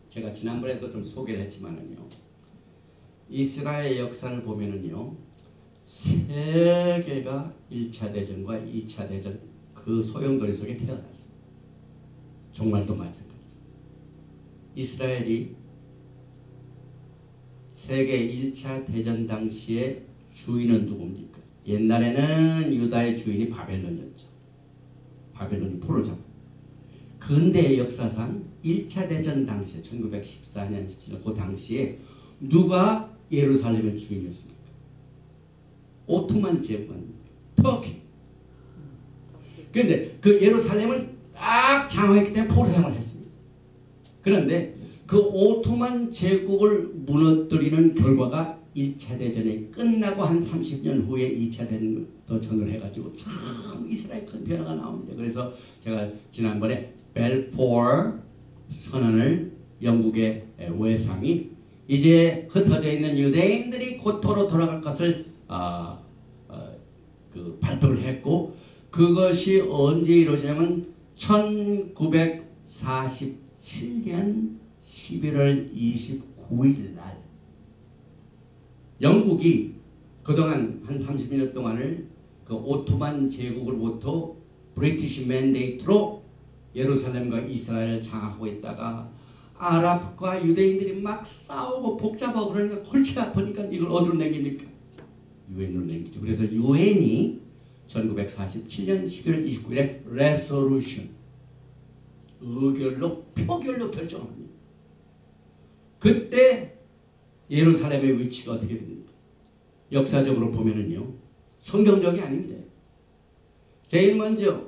제가 지난번에도 좀 소개를 했지만은요, 이스라엘 역사를 보면은요, 세계가 1차 대전과 2차 대전 그 소용돌이 속에 태어났습니다. 종말도 마찬가지. 이스라엘이 세계 1차 대전 당시에 주인은 누굽니까? 옛날에는 유다의 주인이 바벨론이었죠. 바벨론이 포를 잡고. 근대 역사상 1차 대전 당시에 1914년, 17년 그 당시에 누가 예루살렘의 주인이었습니까? 오토만 제국입니다. 터키. 그런데 그 예루살렘을 딱 장악했기 때문에 포로 생활을 했습니다. 그런데 그 오토만 제국을 무너뜨리는 결과가 1차 대전이 끝나고 한 30년 후에 2차 대전을 해가지고 참 이스라엘 큰 변화가 나옵니다. 그래서 제가 지난번에 벨포어 선언을 영국의 외상이 이제 흩어져 있는 유대인들이 고토로 돌아갈 것을 발표를 했고, 그것이 언제 이루어지냐면 1947년 11월 29일 날 영국이 그동안 한 30년 동안을 그 오토만 제국으로부터 브리티시 맨데이트로 예루살렘과 이스라엘을 장악하고 있다가 아랍과 유대인들이 막 싸우고 복잡하고 그러니까 골치 아프니까 이걸 어디로 남깁니까? 유엔으로 남기죠. 그래서 유엔이 1947년 11월 29일에 레소루션 의결로 표결로 결정합니다. 그때 예루살렘의 위치가 어떻게 됩니까? 역사적으로 보면은요, 성경적이 아닙니다. 제일 먼저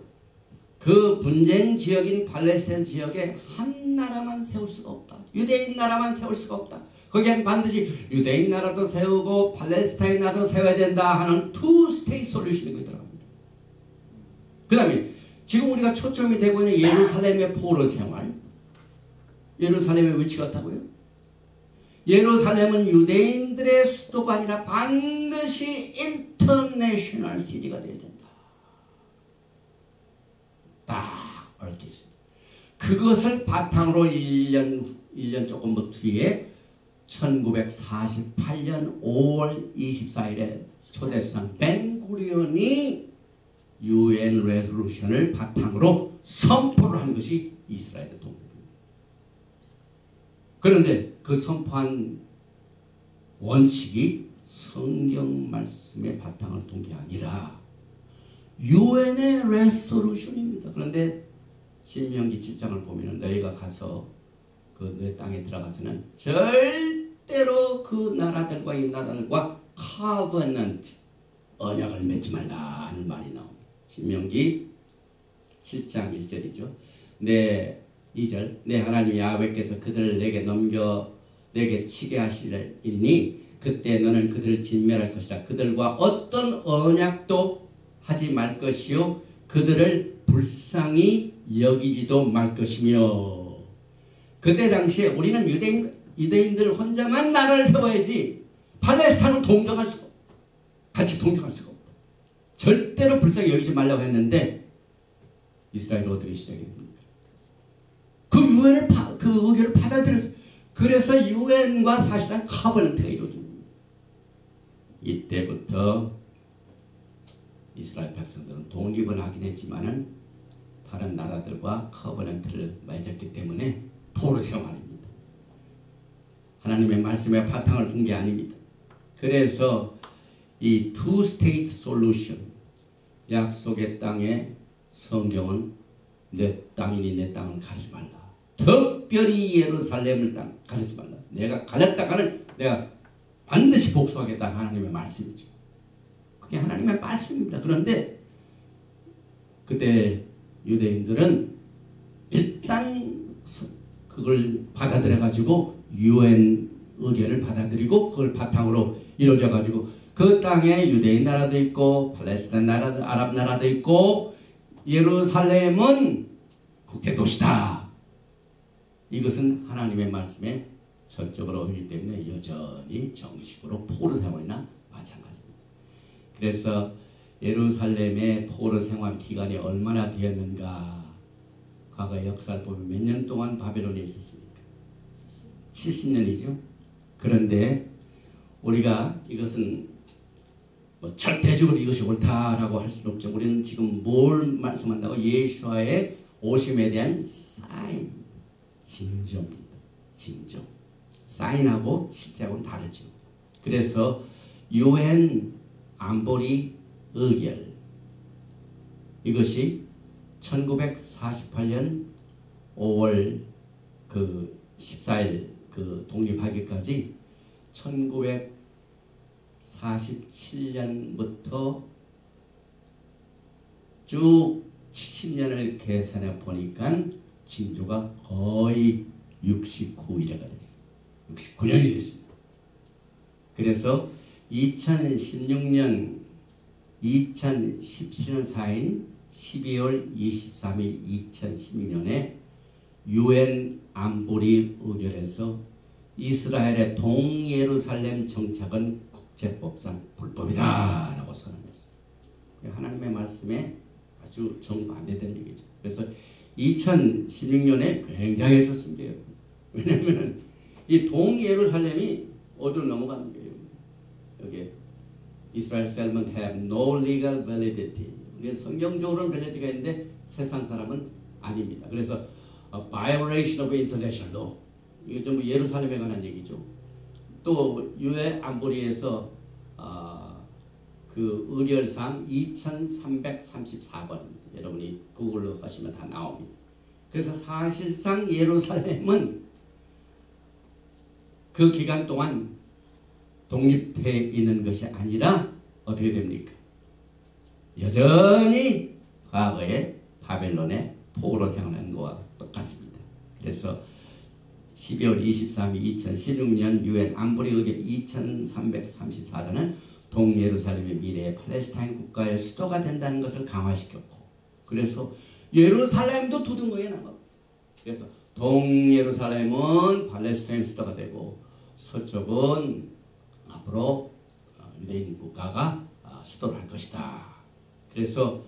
그 분쟁 지역인 팔레스타인 지역에 한 나라만 세울 수가 없다. 유대인 나라만 세울 수가 없다. 거기엔 반드시 유대인 나라도 세우고 팔레스타인 나라도 세워야 된다 하는 투 스테이트 솔루션이 들어갑니다. 그 다음에 지금 우리가 초점이 되고 있는 예루살렘의 포로 생활, 예루살렘의 위치가 어떻다고요? 예루살렘은 유대인들의 수도가 아니라 반드시 인터내셔널 시티가 되어야 된다. 딱 얽혔습니다. 그것을 바탕으로 1년 조금 뒤에 1948년 5월 24일에 초대수상 벤구리온이 UN 레졸루션을 바탕으로 선포를 한 것이 이스라엘의 동맹입니다. 그런데 그 선포한 원칙이 성경 말씀의 바탕을 둔 게 아니라 UN의 레솔루션입니다. 그런데 신명기 7장을 보면 너희가 가서 그 내 땅에 들어가서는 절대로 그 나라들과 이 나라들과 커버넌트 언약을 맺지 말라 하는 말이 나옵니다. 신명기 7장 1절이죠. 내 2절 내 하나님 야훼께서 그들을 내게 치게 하시리니 그때 너는 그들을 진멸할 것이라. 그들과 어떤 언약도 하지 말 것이요 그들을 불쌍히 여기지도 말 것이며. 그때 당시에 우리는 유대인들 혼자만 나라를 세워야지 팔레스타인은 동정할 수가 없다. 같이 동정할 수가 없다. 절대로 불쌍히 여기지 말라고 했는데 이스라엘은 어떻게 시작했습니까? 그 유엔을 그 의견을 받아들였어요. 그래서 유엔과 사실상 커버넌트가 이루어집니다. 이때부터 이스라엘 백성들은 독립을 하긴 했지만은 다른 나라들과 커버넌트를 맺었기 때문에 포로 생활입니다. 하나님의 말씀에 바탕을 둔 게 아닙니다. 그래서 이 투 스테이트 솔루션, 약속의 땅에 성경은 내 땅이니 내 땅을 가르지 말라. 특별히 예루살렘을 땅 가르지 말라. 내가 가렸다가는 내가 반드시 복수하겠다. 하나님의 말씀이죠. 그게 하나님의 말씀입니다. 그런데 그때 유대인들은 일단 그걸 받아들여 가지고 UN 의견을 받아들이고 그걸 바탕으로 이루어져 가지고 그 땅에 유대인 나라도 있고 팔레스타인 나라도 아랍 나라도 있고 예루살렘은 국제 도시다. 이것은 하나님의 말씀에 전적으로 오기 때문에 여전히 정식으로 포로 생활이나 마찬가지입니다. 그래서 예루살렘의 포로 생활 기간이 얼마나 되었는가? 과거 역사를 보면 몇 년 동안 바벨론에 있었습니까? 70년이죠. 그런데 우리가 이것은 뭐 절대적으로 이것이 옳다라고 할 수는 없죠. 우리는 지금 뭘 말씀한다고? 예수와의 오심에 대한 사인, 징조입니다. 징조. 사인하고 실제하고는 다르죠. 그래서 UN 안보리 의결 이것이 1948년 5월 그 14일 그 독립하기까지 1947년부터 쭉 70년을 계산해 보니까 징조가 거의 69일에가 됐습니다. 69년이 됐습니다. 그래서 2017년 사인 12월 23일 2016년에 UN 안보리 의결에서 이스라엘의 동예루살렘 정착은 국제법상 불법이다 라고 선언했습니다. 하나님의 말씀에 아주 정반대된 얘기죠. 그래서 2016년에 굉장했었습니다. 왜냐하면 이 동예루살렘이 어디로 넘어가는 거예요. 여기 Israel settlement have no legal validity. 성경적으로는 밸리티가 있는데 세상 사람은 아닙니다. 그래서 violation of international law. 이게 전부 예루살렘에 관한 얘기죠. 또 유엔 안보리에서 그 의결상 2334번입니다. 여러분이 구글로 하시면 다 나옵니다. 그래서 사실상 예루살렘은 그 기간 동안 독립해 있는 것이 아니라 어떻게 됩니까? 여전히 과거의 바벨론의 포로로 생활하는 것과 똑같습니다. 그래서 12월 23일 2016년 유엔 안보리 의결 2334조는 동예루살렘의 미래의 팔레스타인 국가의 수도가 된다는 것을 강화시켰고, 그래서 예루살렘도 두둥거에 나갑니다. 그래서 동예루살렘은 팔레스타인 수도가 되고 서쪽은 앞으로 유대인 국가가 수도를 할 것이다. 그래서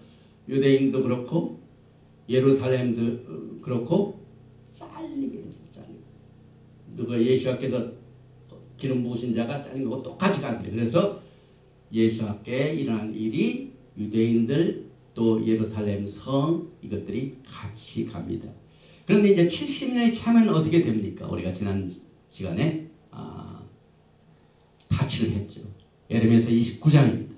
유대인도 그렇고 예루살렘도 그렇고 잘리게 됐어요. 잘리게. 누가 예수님께서 기름 부으신 자가 잘린 거고 똑같이 가는데, 그래서 예수님께 일어난 일이 유대인들 또 예루살렘 성 이것들이 같이 갑니다. 그런데 이제 70년이 차면 어떻게 됩니까? 우리가 지난 시간에 타치를 했죠. 예레미야서 29장입니다.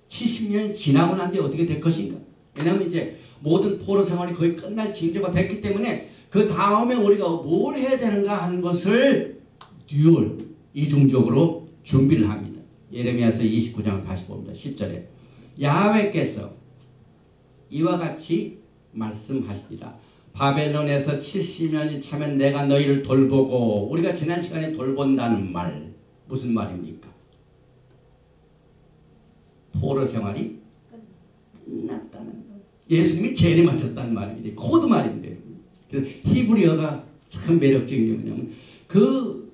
70년이 지나고 난 뒤에 어떻게 될 것인가? 왜냐하면 이제 모든 포로 생활이 거의 끝날 징조가 됐기 때문에 그 다음에 우리가 뭘 해야 되는가 하는 것을 듀얼 이중적으로 준비를 합니다. 예레미야서 29장을 다시 봅니다. 10절에 야훼께서 이와 같이 말씀하시리라. 바벨론에서 70년이 차면 내가 너희를 돌보고, 우리가 지난 시간에 돌본다는 말 무슨 말입니까? 포로 생활이 끝났다는 거. 예수님이 재림하셨다는 말입니다. 코드 말입니다. 그래서 히브리어가 참 매력적인 게 뭐냐면 그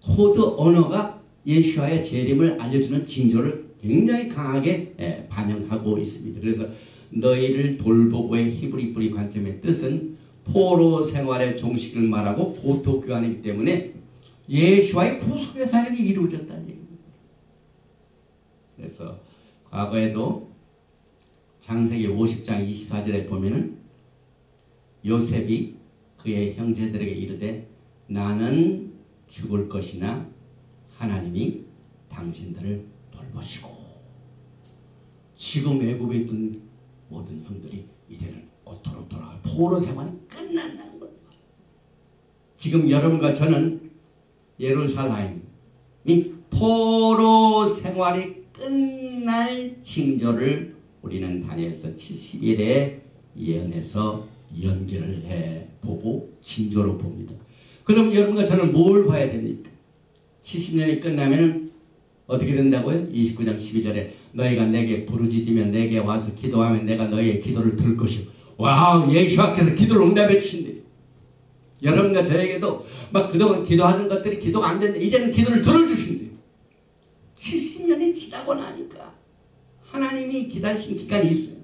코드 언어가 예수와의 재림을 알려주는 징조를 굉장히 강하게 반영하고 있습니다. 그래서 너희를 돌보고의 히브리 뿌리 관점의 뜻은 포로 생활의 종식을 말하고 보토 교환이기 때문에 예수와의 구속의 사역이 이루어졌다는 얘기입니다. 그래서 과거에도 창세기 50장 24절에 보면은 요셉이 그의 형제들에게 이르되 나는 죽을 것이나 하나님이 당신들을 돌보시고, 지금 애굽에 있던 모든 형들이 이제는 고토로 돌아가 포로 생활이 끝난다는 겁니다. 지금 여러분과 저는 예루살렘이 포로 생활이 끝날 징조를 우리는 다니엘서 70일에 예언해서 연결을 해보고 징조로 봅니다. 그럼 여러분과 저는 뭘 봐야 됩니까? 70년이 끝나면 어떻게 된다고요? 29장 12절에 너희가 내게 부르짖으면 내게 와서 기도하면 내가 너희의 기도를 들을 것이요. 와우, 예수께서 기도를 응답해 주신대. 여러분과 저에게도 막 그동안 기도하는 것들이 기도가 안 됐는데 이제는 기도를 들어주신대. 70년이 지나고 나니까 하나님이 기다리신 기간이 있어요.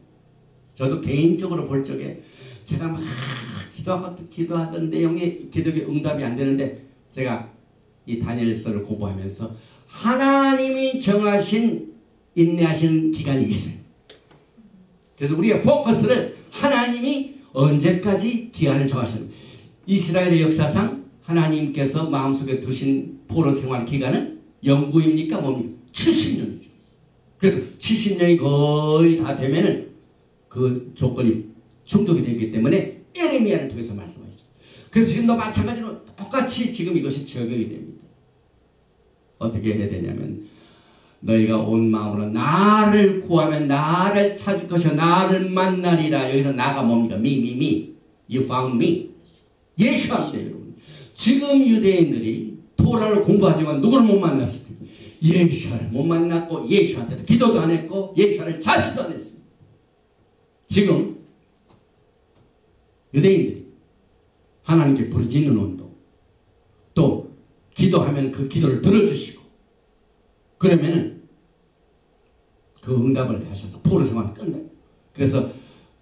저도 개인적으로 볼 적에 제가 막 기도하던 내용의 기도의 응답이 안 되는데, 제가 이 다니엘서를 공부하면서 하나님이 정하신 인내하신 기간이 있어요. 그래서 우리의 포커스를 하나님이 언제까지 기한을 정하시는, 이스라엘의 역사상 하나님께서 마음속에 두신 포로 생활 기간은 영구입니까? 뭡니까? 70년이죠. 그래서 70년이 거의 다 되면은 그 조건이 충족이 되기 때문에 예레미야를 통해서 말씀하시죠. 그래서 지금도 마찬가지로 똑같이 지금 이것이 적용이 됩니다. 어떻게 해야 되냐면 너희가 온 마음으로 나를 구하면 나를 찾을 것이요 나를 만나리라. 여기서 나가 뭡니까? me. You found me. 예수합니다, 여러분. 지금 유대인들이 토라를 공부하지만 누구를 못 만났습니까? 예수를 못 만났고 예수한테도 기도도 안 했고 예수를 자치도 안 했습니다. 지금 유대인들이 하나님께 부르짖는 운동, 또 기도하면 그 기도를 들어주시고, 그러면은 그 응답을 하셔서 포로 생활이 끝나요. 그래서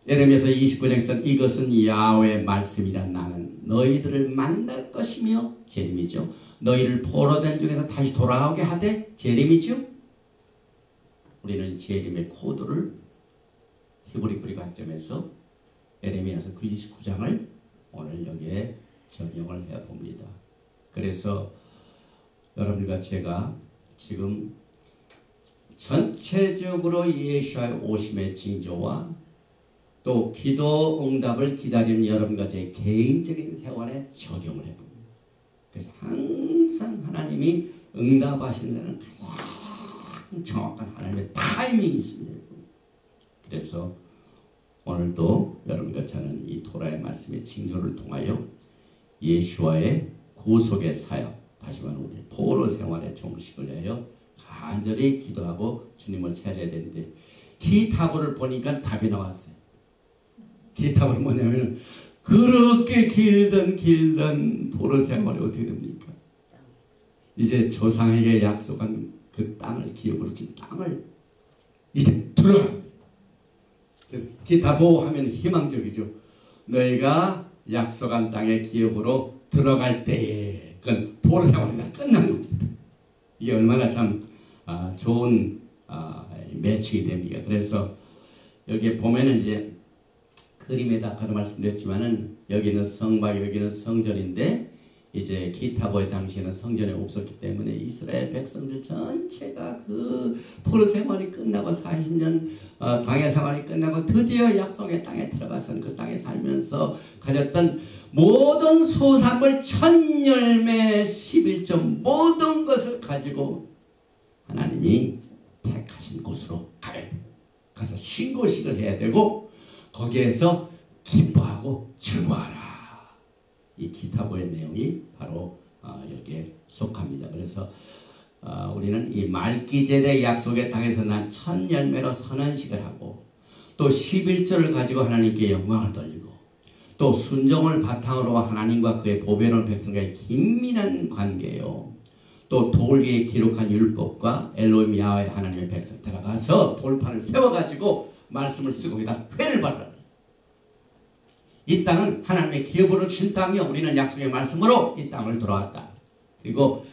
예레미야서 29장에서 이것은 야훼의 말씀이라 나는 너희들을 만날 것이며, 재림이죠. 너희를 포로된 중에서 다시 돌아오게 하되, 재림이죠. 우리는 재림의 코드를 히브리 뿌리 관점에서 예레미야서 29장을 오늘 여기에 적용을 해봅니다. 그래서 여러분과 제가 지금 전체적으로 예수와의 오심의 징조와 또 기도 응답을 기다리는 여러분과 제 개인적인 생활에 적용을 해봅니다. 그래서 항상 하나님이 응답하시는 데는 가장 정확한 하나님의 타이밍이 있습니다. 그래서 오늘도 여러분과 저는 이 토라의 말씀의 징조를 통하여 예수와의 구속의 사역, 다시 말하면 우리 포로 생활의 종식을 위하여 간절히 기도하고 주님을 찾아야 되는데, 기타보를 보니까 답이 나왔어요. 기타보는 뭐냐면 그렇게 길던 포로 생활이 어떻게 됩니까? 이제 조상에게 약속한 그 땅을 기업으로 준 땅을 이제 들어갑니다. 그래서 기타보 하면 희망적이죠. 너희가 약속한 땅의 기업으로 들어갈 때에 그건 포로 생활이 다 끝난 겁니다. 이게 얼마나 참 좋은 매칭이 됩니다. 그래서 여기에 보면은 이제 그림에다 아까도 말씀드렸지만은 여기는 성막, 여기는 성전인데, 이제 기타보의 당시에는 성전이 없었기 때문에 이스라엘 백성들 전체가 그 포로 생활이 끝나고 40년 광야 생활이 끝나고 드디어 약속의 땅에 들어가서는 그 땅에 살면서 가졌던 모든 소산물, 천열매, 11점 모든 것을 가지고 하나님이 택하신 곳으로 가야 돼요. 가서 신고식을 해야 되고 거기에서 기뻐하고 즐거워하라. 이 기타보의 내용이 바로 여기에 속합니다. 그래서 우리는 이 말기제대 약속의 땅에서 난 첫 열매로 선언식을 하고, 또 11절을 가지고 하나님께 영광을 돌리고, 또 순종을 바탕으로 하나님과 그의 보배로운 백성과의 긴밀한 관계요, 또 돌 위에 기록한 율법과 엘로힘 야훼 하나님의 백성 들어가서 돌판을 세워가지고 말씀을 쓰고 거기다 회를 받으라. 이 땅은 하나님의 기업으로 준 땅이요, 우리는 약속의 말씀으로 이 땅을 들어왔다. 그리고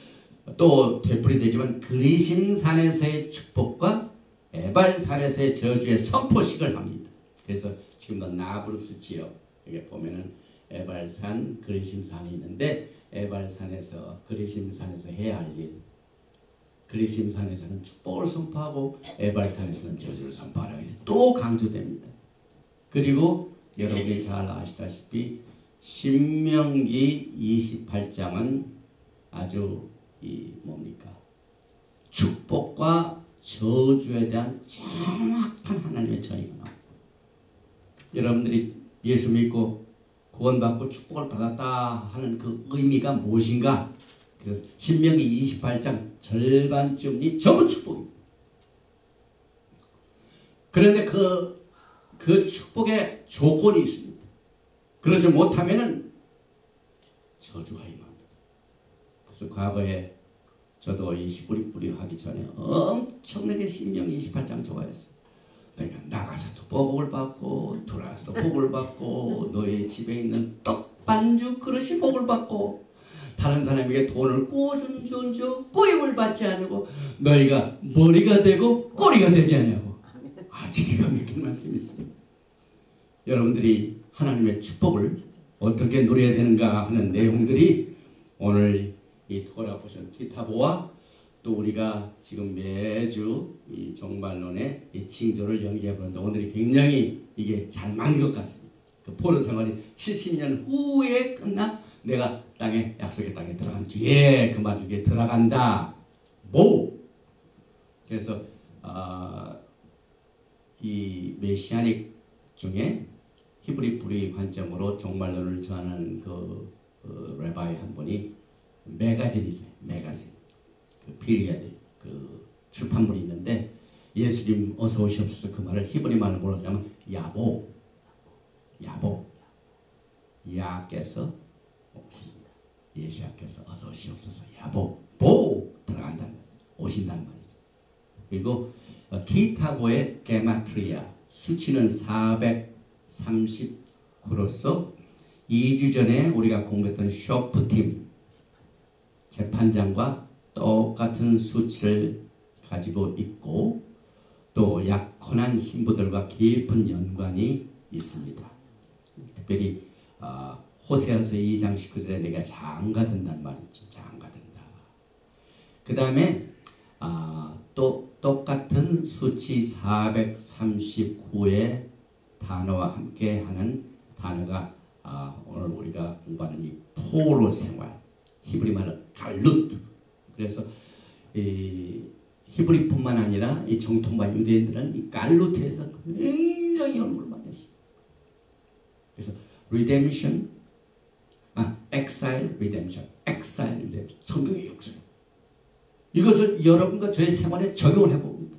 또 되풀이되지만 그리심산에서의 축복과 에발산에서의 저주의 선포식을 합니다. 그래서 지금도 나브루스 지역, 여기 보면은 에발산, 그리심산이 있는데, 에발산에서 그리심산에서 해야 할 일, 그리심산에서는 축복을 선포하고 에발산에서는 저주를 선포하라고 또 강조됩니다. 그리고 여러분이 잘 아시다시피 신명기 28장은 아주 축복과 저주에 대한 정확한 하나님의 전이가 나옵니다. 여러분들이 예수 믿고 구원받고 축복을 받았다 하는 그 의미가 무엇인가? 그래서 신명기 28장 절반쯤이 전부 축복입니다. 그런데 그 축복의 조건이 있습니다. 그러지 못하면은 저주가 임합니다. 그래서 과거에 저도 이 히브리 뿌리 하기 전에 엄청나게 신명기 28장 좋아했어요. 내가 나가서도 복을 받고 들어와서도 복을 받고 너희 집에 있는 떡반죽 그릇이 복을 받고 다른 사람에게 돈을 꾸준히 꼬임을 받지 않고 너희가 머리가 되고 꼬리가 되지 않냐고. 아주 기가 막힌 말씀이 있습니다. 여러분들이 하나님의 축복을 어떻게 누려야 되는가 하는 내용들이 오늘 이 토라 보신 기타보와 또 우리가 지금 매주 이 종말론의 이 징조를 연기해 보는데, 오늘이 굉장히 이게 잘 맞는 것 같습니다. 그 포로 생활이 70년 후에 끝나 내가 약속의 땅에 들어간 뒤에 그 마주에 들어간다. 그래서 이 메시아닉 중에 히브리 뿌리 관점으로 종말론을 전하는 그 레바이 한 분이 매거진이세요. 매거진. 그 피리어드 그 출판물이 있는데, 예수님 어서 오시옵소서 그 말을 히브리 말로 뭐라고 하면 야보. 야께서 오십니다. 예수야께서 어서 오시옵소서 야보. 들어간다는 말이죠. 오신다는 말이죠. 그리고 기타보의 게마트리아 수치는 439로서 2주 전에 우리가 공부했던 쇼프팀 재판장과 똑같은 수치를 가지고 있고, 또 약혼한 신부들과 깊은 연관이 있습니다. 특별히 호세아서 2장 19절에 내가 장가든단 말이죠. 장가든다. 그 다음에 또 똑같은 수치 439의 단어와 함께 하는 단어가 오늘 우리가 공부하는 이 포로 생활, 히브리 말로 갈룻. 그래서 이 히브리뿐만 아니라 이 정통파 유대인들은 이 갈룻에서 굉장히 연구를 많이 했습니다. 그래서 redemption, exile, redemption, exile, redemption, 성경의 역사. 이것을 여러분과 저의 생활에 적용을 해봅니다.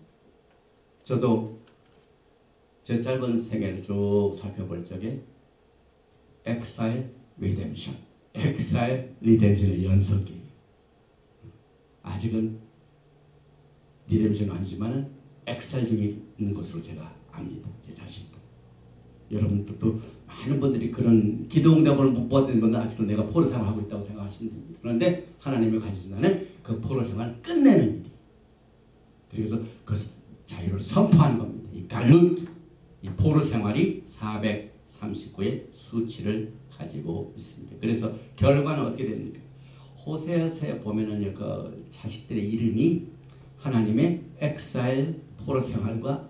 저도 저 짧은 생애를 쭉 살펴볼 적에 exile, redemption, exile, redemption의 연속이에요. 아직은 리뎀션은 아니지만 exile 중에 있는 것으로 제가 압니다. 제 자신도. 여러분들도 많은 분들이 그런 기도 응답을 못 받는 건 아직도 내가 포로 생활하고 있다고 생각하시면 됩니다. 그런데 하나님이 가지신다는 그 포로 생활을 끝내는 일이. 그래서 그 자유를 선포하는 겁니다. 이 갈룻, 이 포로 생활이 439의 수치를 가지고 있습니다. 그래서 결과는 어떻게 됩니까? 호세아서에 보면은요, 그 자식들의 이름이 하나님의 엑사일 포로 생활과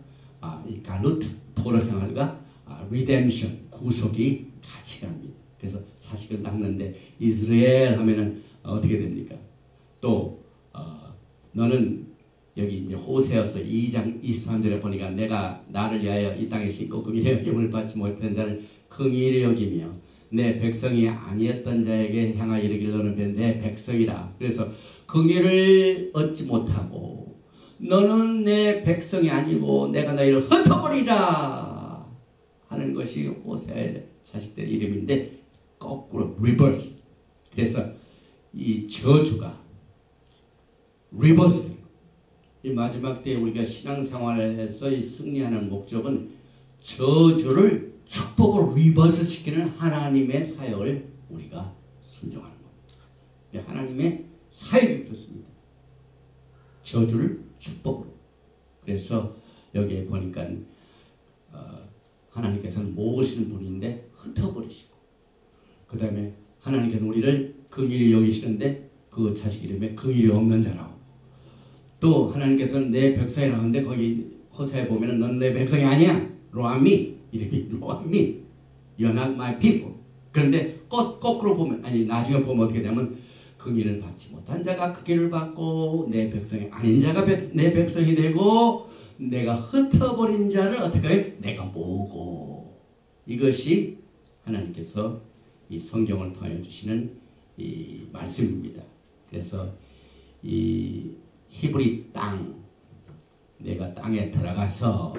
이 갈룻 포로 생활과 리뎀션 구속이 같이 갑니다. 그래서 자식을 낳는데 이스라엘 하면은 어떻게 됩니까? 또 너는 여기 이제 호세아서 2장 23절에 보니까 내가 나를 위하여 이 땅에 심고 긍휼의 여김을 받지 못한 자를 긍휼히 여기며 내 백성이 아니었던 자에게 향하여 이르기를 너는 내 백성이라. 그래서 긍휼을 얻지 못하고 너는 내 백성이 아니고 내가 너희를 흩어버리라 하는 것이 호세아의 자식들의 이름인데 거꾸로 리버스. 그래서 이 저주가 리버스. 이 마지막 때에 우리가 신앙생활에서 이 승리하는 목적은 저주를 축복으로 리버스 시키는 하나님의 사역을 우리가 순종하는 겁니다. 하나님의 사역이 그렇습니다. 저주를 축복으로. 그래서 여기에 보니까 하나님께서는 모으시는 분인데 흩어버리시고, 그 다음에 하나님께서 우리를 긍휼히 여기시는데 그 자식 이름에 긍휼이 없는 자라고. 또 하나님께서는 내 백성이라고 하는데 거기 호세아에 보면은 넌 내 백성이 아니야. 로암미 이름이 로암미. You're not my people. 그런데 거꾸로 보면 나중에 보면 어떻게 되냐면 긍휼을 받지 못한 자가 긍휼을 받고 내 백성이 아닌 자가 내 백성이 되고 내가 흩어버린 자를 어떻게 해? 내가 모으고. 이것이 하나님께서 이 성경을 통해 주시는 이 말씀입니다. 그래서 이 히브리 땅, 내가 땅에 들어가서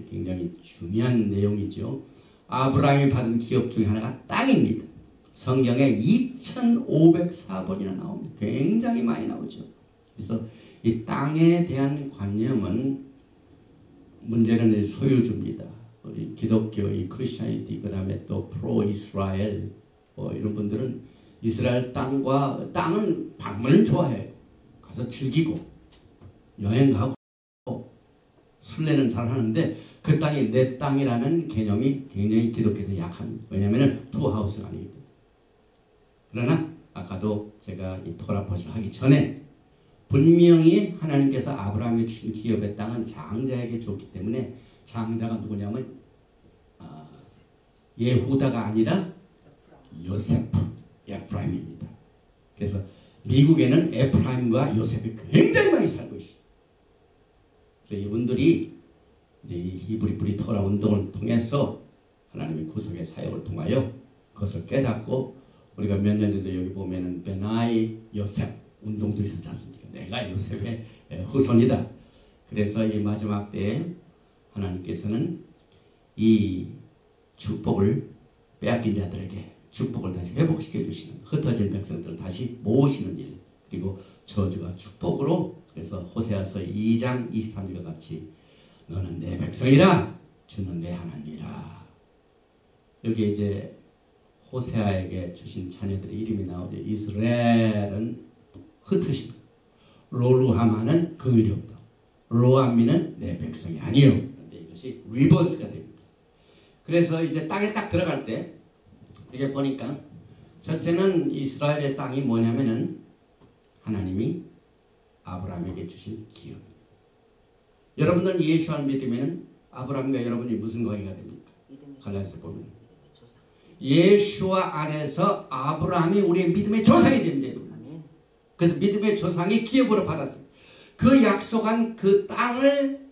굉장히 중요한 내용이죠. 아브라함이 받은 기업 중에 하나가 땅입니다. 성경에 2504번이나 나옵니다. 굉장히 많이 나오죠. 그래서 이 땅에 대한 관념은 문제는 소유주입니다. 우리 기독교, 이 크리스천이티, 그 다음에 또 프로 이스라엘 이런 분들은 이스라엘 땅은 방문을 좋아해요. 가서 즐기고 여행 가고 순례는 잘 하는데 그 땅이 내 땅이라는 개념이 굉장히 기독교에서 약합니다. 왜냐하면 투하우스가 아니기 때문에. 그러나 아까도 제가 이 토라포를 하기 전에 분명히 하나님께서 아브라함이 주신 기업의 땅은 장자에게 줬기 때문에 장자가 누구냐면 예후다가 아니라 요세프, 에프라임입니다. 그래서 미국에는 에프라임과 요셉이 굉장히 많이 살고 있어요. 그래서 이분들이 이제 이 히브리 토라 운동을 통해서 하나님의 구속의 사역을 통하여 그것을 깨닫고 우리가 몇 년 전에 여기 보면은 베나이 요셉 운동도 있었지 않습니까? 내가 요셉의 후손이다. 그래서 이 마지막 때에 하나님께서는 이 축복을 빼앗긴 자들에게 축복을 다시 회복시켜 주시는, 흩어진 백성들을 다시 모으시는 일, 그리고 저주가 축복으로. 그래서 호세아서 2장 23절과 같이 너는 내 백성이라, 주는 내 하나님이라. 여기 이제 호세아에게 주신 자녀들의 이름이 나오죠. 이스라엘은 흩으십니다. 로루하마는 긍휼이 없다. 로암미는 내 백성이 아니요. 그런데 이것이 리버스가 됩니다. 그래서 이제 땅에 딱 들어갈 때 이게 보니까 첫째는 이스라엘의 땅이 뭐냐면은 하나님이 아브라함에게 주신 기업입니다. 여러분들은 예수를 믿으면 아브라함과 여러분이 무슨 관계가 됩니까? 갈라디아서 보면 예수와 안에서 아브라함이 우리의 믿음의 조상이 됩니다. 그래서 믿음의 조상이 기업으로 받았어요. 그 약속한 그 땅을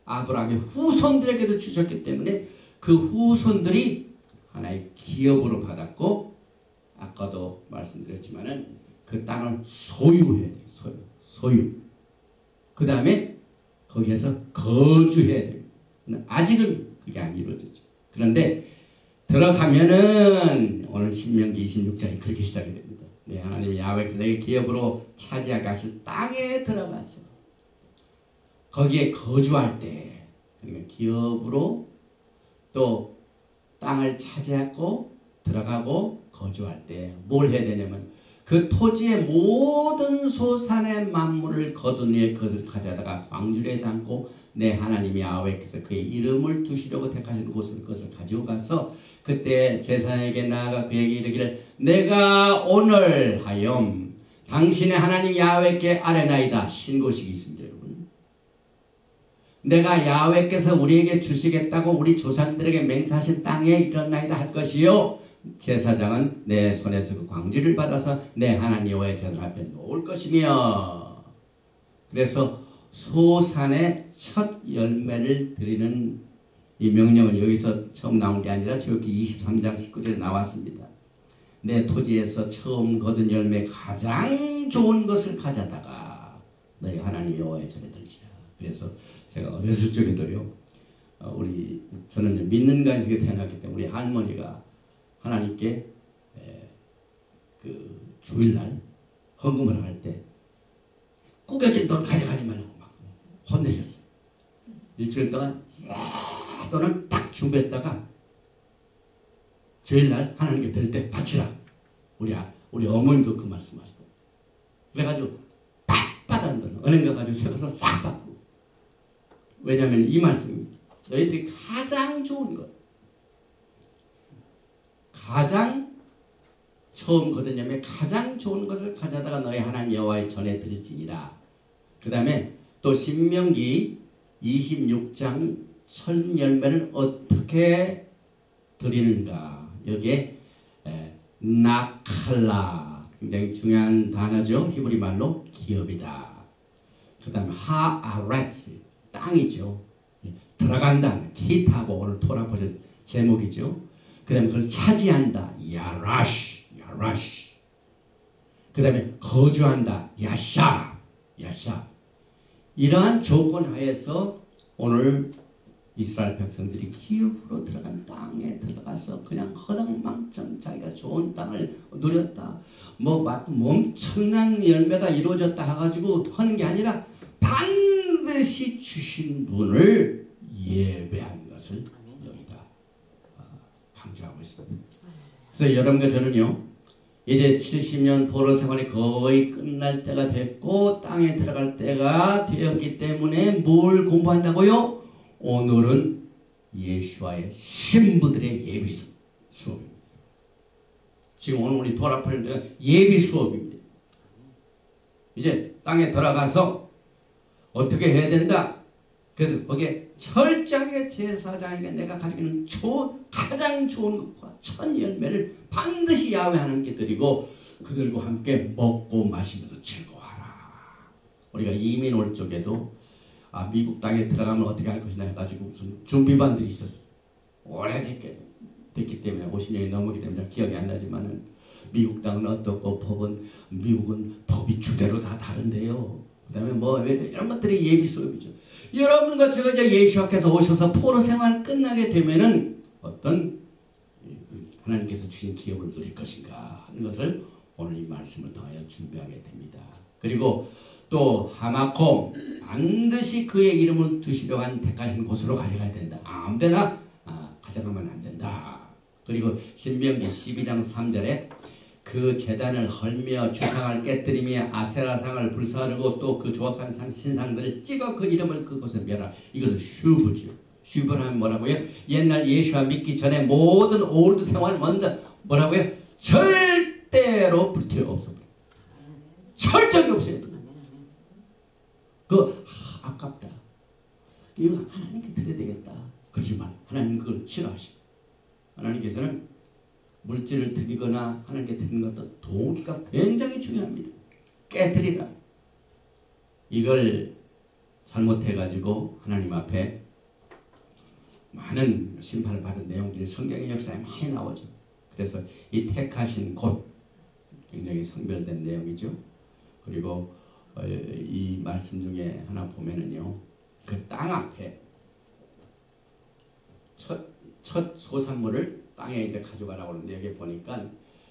아브라함의 후손들에게도 주셨기 때문에 그 후손들이 하나의 기업으로 받았고, 아까도 말씀드렸지만은 그 땅을 소유해야 돼요. 소유. 그 다음에 거기에서 거주해야 돼요. 아직은 그게 안 이루어졌죠. 그런데 들어가면은 오늘 신명기 26장이 그렇게 시작이 됩니다. 네, 하나님이 야훼께서 내게 기업으로 차지하게 하실 땅에 들어갔어. 거기에 거주할 때, 그러니까 기업으로 또 땅을 차지하고 들어가고 거주할 때 뭘 해야 되냐면 그 토지의 모든 소산의 만물을 거둔 후에 그것을 가져다가 광주리에 담고 내 하나님이 야훼께서 그의 이름을 두시려고 택하신 곳을 그것을 가지고 가서 그때 제사장에게 나아가 그에게 이르기를 내가 오늘 하염 당신의 하나님 야훼께 아뢰나이다. 신고식이 있습니다. 여러분. 내가 야훼께서 우리에게 주시겠다고 우리 조상들에게 맹세하신 땅에 이르렀나이다 할 것이요. 제사장은 내 손에서 그 광주를 받아서 내 하나님 여호와의 제단 앞에 놓을 것이며, 그래서 소산의 첫 열매를 드리는 이 명령은 여기서 처음 나온 게 아니라 출애굽기 23장 19절에 나왔습니다. 내 토지에서 처음 거둔 열매 가장 좋은 것을 가져다가 너희 하나님 여호와의 전에 들지라. 그래서 제가 어렸을 적에도요, 저는 믿는 가족에 태어났기 때문에 우리 할머니가 하나님께 그 주일날 헌금을 할 때 꾸겨진 돈 가져가지 말라고 막 혼내셨어요. 일주일 동안 돈을 딱 준비했다가 주일날 하나님께 드릴 때 바치라. 우리 어머님도 그 말씀하시더라고요. 그래가지고 딱 받은 돈 은행 가가지고 세워서 싹 받고. 왜냐하면 이 말씀입니다. 너희들이 가장 좋은 것, 가장 처음 거둔 열매 가장 좋은 것을 가져다가 너희 하나님 여호와의 전에 드릴지니라. 그 다음에 또 신명기 26장 첫 열매를 어떻게 드리는가. 여기에 나칼라, 굉장히 중요한 단어죠. 히브리 말로 기업이다. 그 다음에 하아레츠, 땅이죠. 들어간다. 키타고 오늘 토라 버전 제목이죠. 그 다음에 그걸 차지한다. 야라시. 그 다음에 거주한다. 야샤. 이러한 조건 하에서 오늘 이스라엘 백성들이 기업으로 들어간 땅에 들어가서 그냥 허당망청 자기가 좋은 땅을 누렸다. 엄청난 열매가 이루어졌다 해가지고 하는 게 아니라 반드시 주신 분을 예배한 것을 여기다 강조하고 있습니다. 그래서 여러분과 저는요, 이제 70년 포로 생활이 거의 끝날 때가 됐고 땅에 들어갈 때가 되었기 때문에 뭘 공부한다고요? 오늘은 예수와의 신부들의 예비 수업입니다. 지금 오늘 우리 돌아팔 때가 예비 수업입니다. 이제 땅에 들어가서 어떻게 해야 된다? 그래서 거기에 철저하게 제사장에게 내가 가지고 있는 가장 좋은 것과 첫 열매를 반드시 야훼 하나님께 드리고 그들과 함께 먹고 마시면서 즐거워하라. 우리가 이민 올 쪽에도 미국 땅에 들어가면 어떻게 할 것이냐 해가지고 무슨 준비반들이 있었어. 오래됐기 때문에 50년이 넘었기 때문에 잘 기억이 안 나지만은 미국 땅은 어떻고 미국은 법이 주대로 다 다른데요. 그 다음에 이런 것들이 예비 수업이죠. 여러분과 제가 이제 예수께서 오셔서 포로 생활 끝나게 되면은 어떤 하나님께서 주신 기업을 누릴 것인가 하는 것을 오늘 이 말씀을 통하여 준비하게 됩니다. 그리고 또 하마콤, 반드시 그의 이름을 두시려고 한 택하신 곳으로 가져가야 된다. 아무데나 가져가면 안 된다. 그리고 신명기 12장 3절에 그 제단을 헐며 주상을 깨뜨리며 아세라상을 불사르고 또 그 조악한 신상들을 찍어 그 이름을 그곳에 멸하라. 이것은 슈브죠. 슈브하면 뭐라고요? 옛날 예수와 믿기 전에 모든 올드 생활 먼저 뭐라고요? 절대로 불태워 없어버려. 철저히 없어요. 아깝다. 이거 하나님께 드려야 되겠다. 그렇지만 하나님 그걸 싫어하시고 하나님께서는 물질을 드리거나 하나님께 드리는 것도 동기가 굉장히 중요합니다. 깨뜨리라. 이걸 잘못해가지고 하나님 앞에 많은 심판을 받은 내용들이 성경의 역사에 많이 나오죠. 그래서 이 택하신 곳 굉장히 성별된 내용이죠. 그리고 이 말씀 중에 하나 보면은요, 그 땅 앞에 첫 소산물을 땅에 이제 가져가라고 하는데, 여기 보니까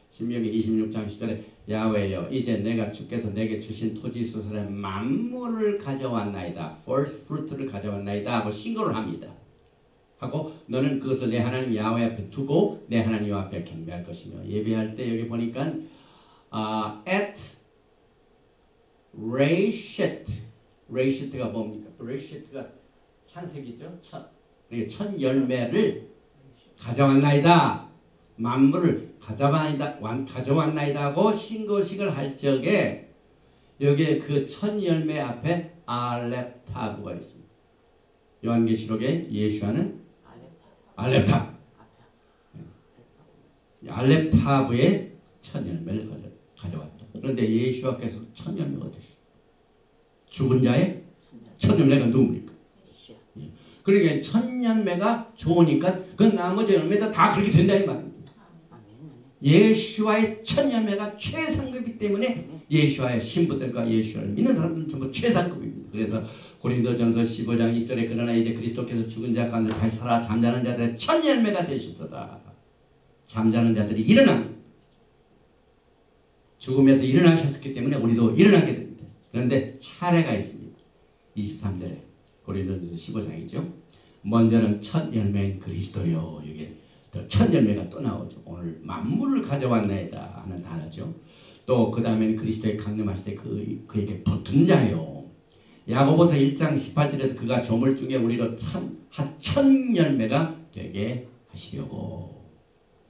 신명기 26장 10절에 야훼여 이제 내가 주께서 내게 주신 토지 소산의 만물을 가져왔나이다. first fruit를 가져왔나이다 하고 신고를 합니다. 하고 너는 그것을 내 하나님 야훼 앞에 두고 내 하나님 앞에 경배할 것이며, 예배할 때 여기 보니까 at 레이시트가 뭡니까? 레이시트가 찬색이죠. 첫 열매를 가져왔나이다. 만물을 가져왔나이다 하고 신고식을 할 적에 여기에 그 첫 열매 앞에 알렙타브가 있습니다. 요한계시록에 예수와는 알렙타브의 첫 열매를 가져왔다. 그런데 예수와께서 첫 열매가 되셨어요. 죽은 자의 첫 열매가 누굽니까? 그러니까 첫 열매가 좋으니까 그 나머지 열매도 다 그렇게 된다 이 말입니다. 예수와의 첫 열매가 최상급이기 때문에 예수와의 신부들과 예수를 믿는 사람들은 전부 최상급입니다. 그래서 고린도전서 15장 20절에 그러나 이제 그리스도께서 죽은 자 가운데 다시 살아 잠자는 자들의 첫 열매가 되셨도다. 잠자는 자들이 일어납니다. 죽음에서 일어나셨기 때문에 우리도 일어나게 됩니다. 그런데 차례가 있습니다. 23절에 고린도전서 15장이죠. 먼저는 첫 열매인 그리스도요. 이게 첫 열매가 또 나오죠. 오늘 만물을 가져왔나이다 하는 단어죠. 또 그 다음에는 그리스도의 강림하실 때 그에게 붙은 자요. 야고보서 1장 18절에도 그가 조물 중에 우리로 첫 열매가 되게 하시려고.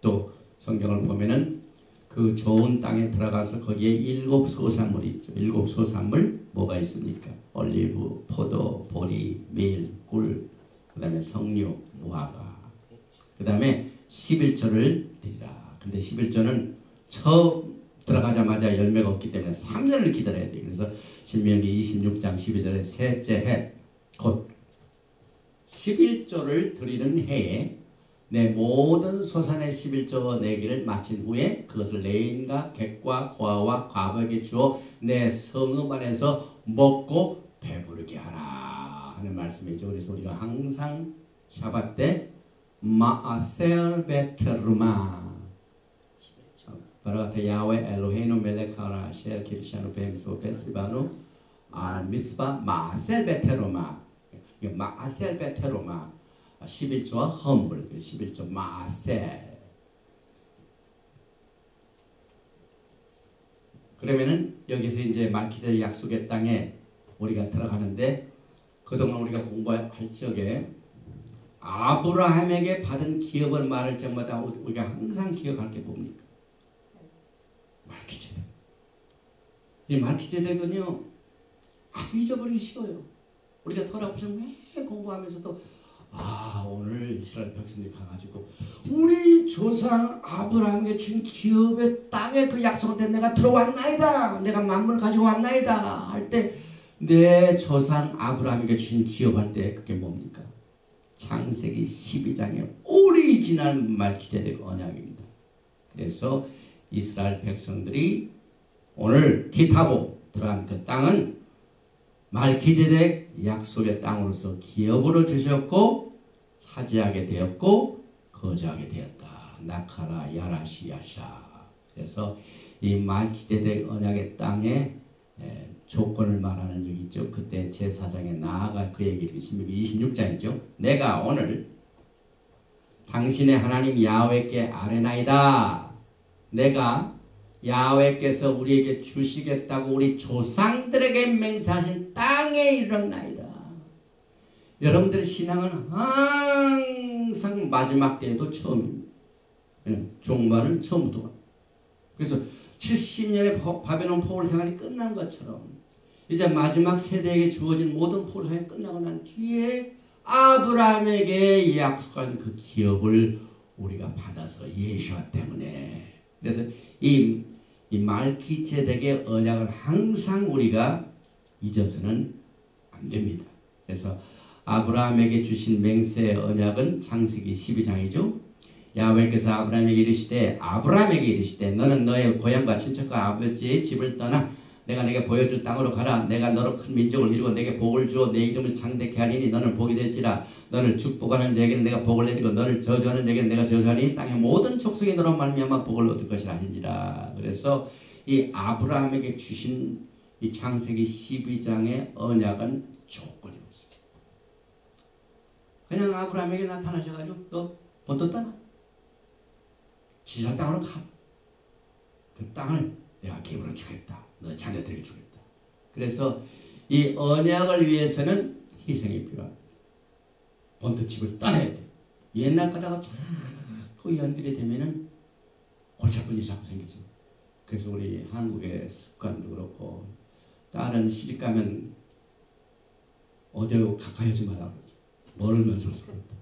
또 성경을 보면은 그 좋은 땅에 들어가서 거기에 7 소산물이 있죠. 7 소산물 뭐가 있습니까? 올리브, 포도, 보리, 밀, 꿀, 그 다음에 석류, 무화과, 그 다음에 11조를 드리라. 근데 11조는 처음 들어가자마자 열매가 없기 때문에 3년을 기다려야 돼요. 그래서 신명기 26장 12절에 셋째 해 곧 11조를 드리는 해에 내 모든 소산의 11조 내기를 마친 후에 그것을 레인과 객과 고아와 과부에게 주어 내 성읍 안에서 먹고 배부르게 하라 하는 말씀이죠. 그래서 우리가 항상 샤밧 때 마아셀 베테르마 바라가타 야훼 엘로헤이노 멜렉하라 쉘 키르샤노 뱀소 베스바노 미스바 마아셀 베테르마 마아셀 베테르마 11조와 험블 11조 마셀. 그러면은 여기서 이제 말기드의 약속의 땅에 우리가 들어가는데, 그동안 우리가 공부할 적에 아브라함에게 받은 기업을 말할 적마다 우리가 항상 기억할 게 뭡니까? 말기드ek. 이 말기드ek은요 아주 잊어버리기 쉬워요. 우리가 토라보시면 매 공부하면서도 오늘 이스라엘 백성들이 가가지고 우리 조상 아브라함에게 준 기업의 땅에 그 약속된 내가 들어왔나이다. 내가 만물을 가지고 왔나이다. 할 때 내 조상 아브라함에게 준 기업할 때 그게 뭡니까? 창세기 12장의 오리지널 말기드ek 언약입니다. 그래서 이스라엘 백성들이 오늘 기타보 들어간 그 땅은 말기드ek 약속의 땅으로서 기업으로 주셨고 차지하게 되었고 거주하게 되었다. 나카라 야라시야샤. 그래서 이 말기드ek 언약의 땅에 조건을 말하는 얘기 있죠. 그때 제사장에 나아가 그 얘기를 신명기 26장이죠. 내가 오늘 당신의 하나님 야훼께 아뢰나이다. 내가 야훼께서 우리에게 주시겠다고 우리 조상들에게 맹세하신 땅에 이르렀나이다. 여러분들의 신앙은 항상 마지막 때에도 처음입니다. 종말은 처음부터. 그래서 70년의 바벨론 포로 생활이 끝난 것처럼 이제 마지막 세대에게 주어진 모든 포로 생활이 끝나고 난 뒤에 아브라함에게 약속한 그 기업을 우리가 받아서 예수와 때문에. 그래서 이 말기체덱의 언약을 항상 우리가 잊어서는 안 됩니다. 그래서 아브라함에게 주신 맹세의 언약은 창세기 12장이죠. 야훼께서 아브라함에게 이르시되 너는 너의 고향과 친척과 아버지의 집을 떠나 내가 내게 보여줄 땅으로 가라. 내가 너로 큰 민족을 이루고 내게 복을 주어 내 이름을 창대케 하리니 너는 복이 될지라. 너를 축복하는 자에게는 내가 복을 내리고 너를 저주하는 자에게는 내가 저주하니 땅의 모든 족속이 너로 말미암아 복을 얻을 것이라 하신지라. 그래서 이 아브라함에게 주신 이 창세기 12장의 언약은 조건이 없습니다. 그냥 아브라함에게 나타나셔가지고 너 본토 떠나. 지상 땅으로 가. 그 땅을 내가 기업으로 주겠다. 너 자녀들에게 주겠다. 그래서 이 언약을 위해서는 희생이 필요합니다. 본토 집을 떠나야 돼. 옛날 거다가 자꾸 연결이 되면은 골치 아픈 일이 자꾸 생기죠. 그래서 우리 한국의 습관도 그렇고 딸은 시집 가면 어디 가까이 하지 마라 그러죠. 멀면서 그렇다.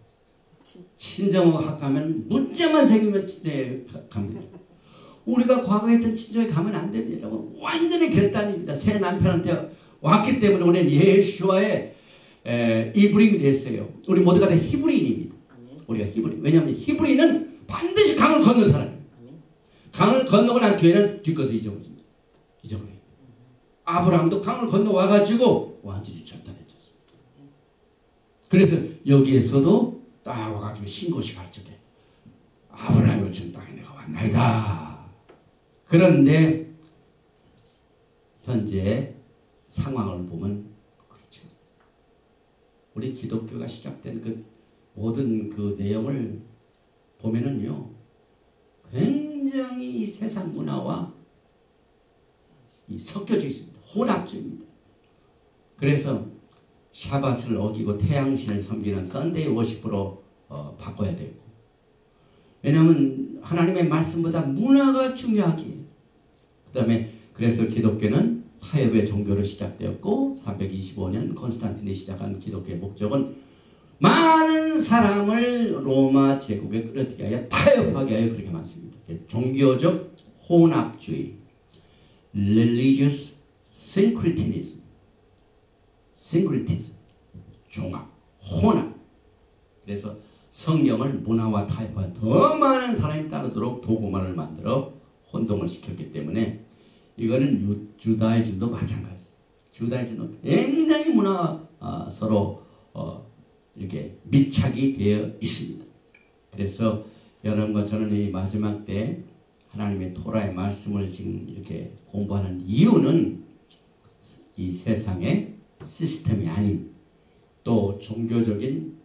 친정학 가면 문제만 생기면 친정에 갑니다. 우리가 과거에 했던 친정에 가면 안 됩니다. 완전히 결단입니다. 새 남편한테 왔기 때문에 우리는 예수와의 이브림이 됐어요. 우리 모두가 다 히브리인입니다. 우리가 히브리. 왜냐하면 히브리는 반드시 강을 건넌 사람이에요. 강을 건너고 난 뒤에는 뒷것을 잊어버립니다. 잊어버려요. 아브라함도 강을 건너 와가지고 완전히 절단해졌습니다. 그래서 여기에서도 딱 와가지고 신고식 할 적에 아브라함이 준 땅에 내가 왔나이다. 그런데 현재 상황을 보면 그렇죠. 우리 기독교가 시작된 그 모든 그 내용을 보면은요, 굉장히 이 세상 문화와 섞여져 있습니다. 혼합주의입니다. 그래서 샤밧을 어기고 태양신을 섬기는 썬데이 워십으로 바꿔야 되고, 왜냐하면 하나님의 말씀보다 문화가 중요하기에. 그 다음에 그래서 기독교는 타협의 종교로 시작되었고 325년 콘스탄틴이 시작한 기독교의 목적은 많은 사람을 로마 제국에 끌어들이게 하여 타협하게 하여 그렇게 많습니다. 종교적 혼합주의, religious syncretism, 종합, 혼합. 그래서 성경을 문화와 타협과 더 많은 사람이 따르도록 도구만을 만들어 혼동을 시켰기 때문에 이거는 주다이즘도 마찬가지. 주다이즘은 굉장히 문화가 서로 이렇게 밀착이 되어 있습니다. 그래서 여러분과 저는 이 마지막 때 하나님의 토라의 말씀을 지금 이렇게 공부하는 이유는 이 세상의 시스템이 아닌 또 종교적인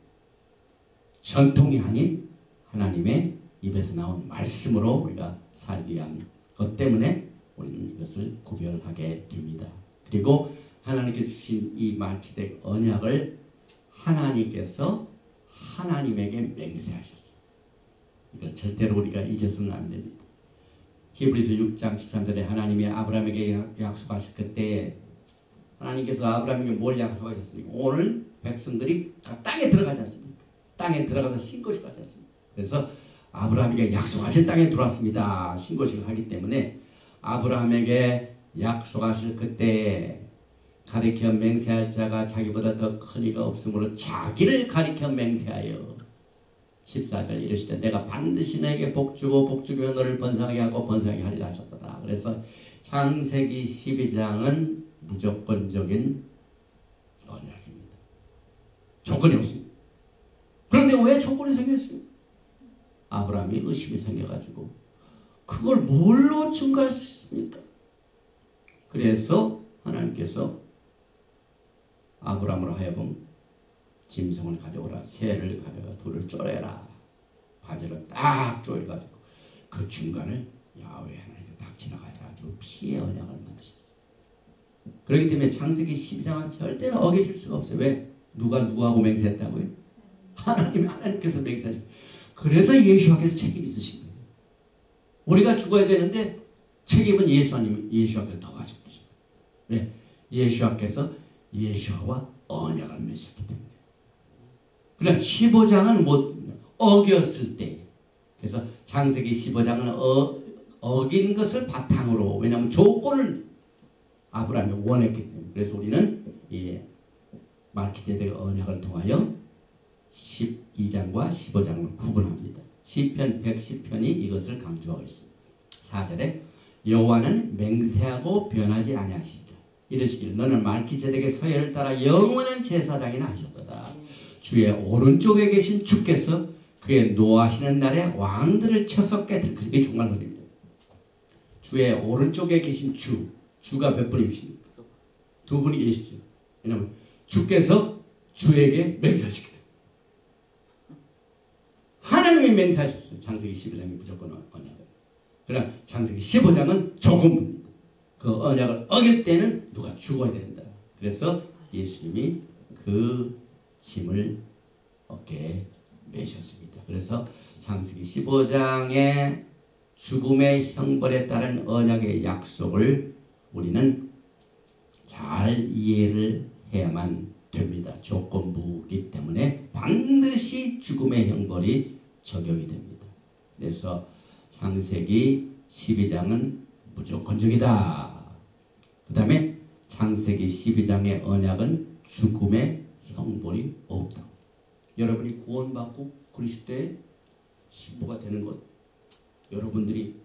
전통이 아닌 하나님의 입에서 나온 말씀으로 우리가 살기 위한 것 때문에 우리는 이것을 구별하게 됩니다. 그리고 하나님께 주신 이 말기덱 언약을 하나님께서 하나님에게 맹세하셨어요. 이걸 절대로 우리가 잊어서는 안 됩니다. 히브리서 6장 13절에 하나님이 아브라함에게 약속하실 그때에 하나님께서 아브라함에게 뭘 약속하셨습니까? 오늘 백성들이 땅에 들어가지 않습니까? 땅에 들어가서 신고식을 하지 않습니까? 그래서 아브라함에게 약속하신 땅에 들어왔습니다. 신고식을 하기 때문에 아브라함에게 약속하실 그때에 가리켜 맹세할 자가 자기보다 더 큰 이가 없으므로 자기를 가리켜 맹세하여 14절 이르시되 내가 반드시 너에게 복주고 복주며 너를 번성하게 하고 번성하게 하리라 하셨다. 그래서 창세기 12장은 무조건적인 언약입니다. 조건이 없습니다. 그런데 왜 조건이 생겼습니까? 아브라함이 의심이 생겨가지고 그걸 뭘로 증거할 수 있습니까? 그래서 하나님께서 아브라함으로 하여금 짐승을 가져오라, 새를 가져가 둘을 쪼개라, 바지를 딱 쪼개가지고 그 중간을 야훼 하나님께 딱 지나가가지고 피의 언약을 만드셨어요. 그렇기 때문에 창세기 12장은 절대로 어겨질 수가 없어요. 왜? 누구하고 맹세했다고요? 하나님께서 맹세하시고. 그래서 예수께서 책임이 있으신 거예요. 우리가 죽어야 되는데 책임은 예수께서 더 가지고 계신 거예요. 왜? 예수께서 예수와 언약을 맺었기 때문에. 그러니까 15장은 못 어겼을 때 그래서 창세기 15장은 어긴 것을 바탕으로, 왜냐하면 조건을 아브라함이 원했기 때문에. 그래서 우리는 이 말기제덱 언약을 통하여 12장과 15장을 구분합니다. 시편 110편이 이것을 강조하고 있습니다. 4절에 여호와는 맹세하고 변하지 아니하시리라. 이르시길 너는 말기제덱의 서열을 따라 영원한 제사장이나 하셨도다. 주의 오른쪽에 계신 주께서 그의 노하시는 날에 왕들을 쳐서 깨뜨릴 것이다. 이게 종말론입니다. 주의 오른쪽에 계신 주가 몇 분이십니까? 두 분이 계시죠. 왜냐하면 주께서 주에게 맹세하시기 때문에. 하나님이 맹세하셨어요. 창세기 12장이 무조건 언약을. 그러나 창세기 15장은 조건부입니다. 그 언약을 어길 때는 누가 죽어야 된다. 그래서 예수님이 그 짐을 어깨에 매셨습니다. 그래서 창세기 15장의 죽음의 형벌에 따른 언약의 약속을 우리는 잘 이해를 해야만 됩니다. 조건부이기 때문에 반드시 죽음의 형벌이 적용이 됩니다. 그래서 창세기 12장은 무조건적이다. 그 다음에 창세기 12장의 언약은 죽음의 형벌이 없다. 여러분이 구원받고 그리스도의 신부가 되는 것, 여러분들이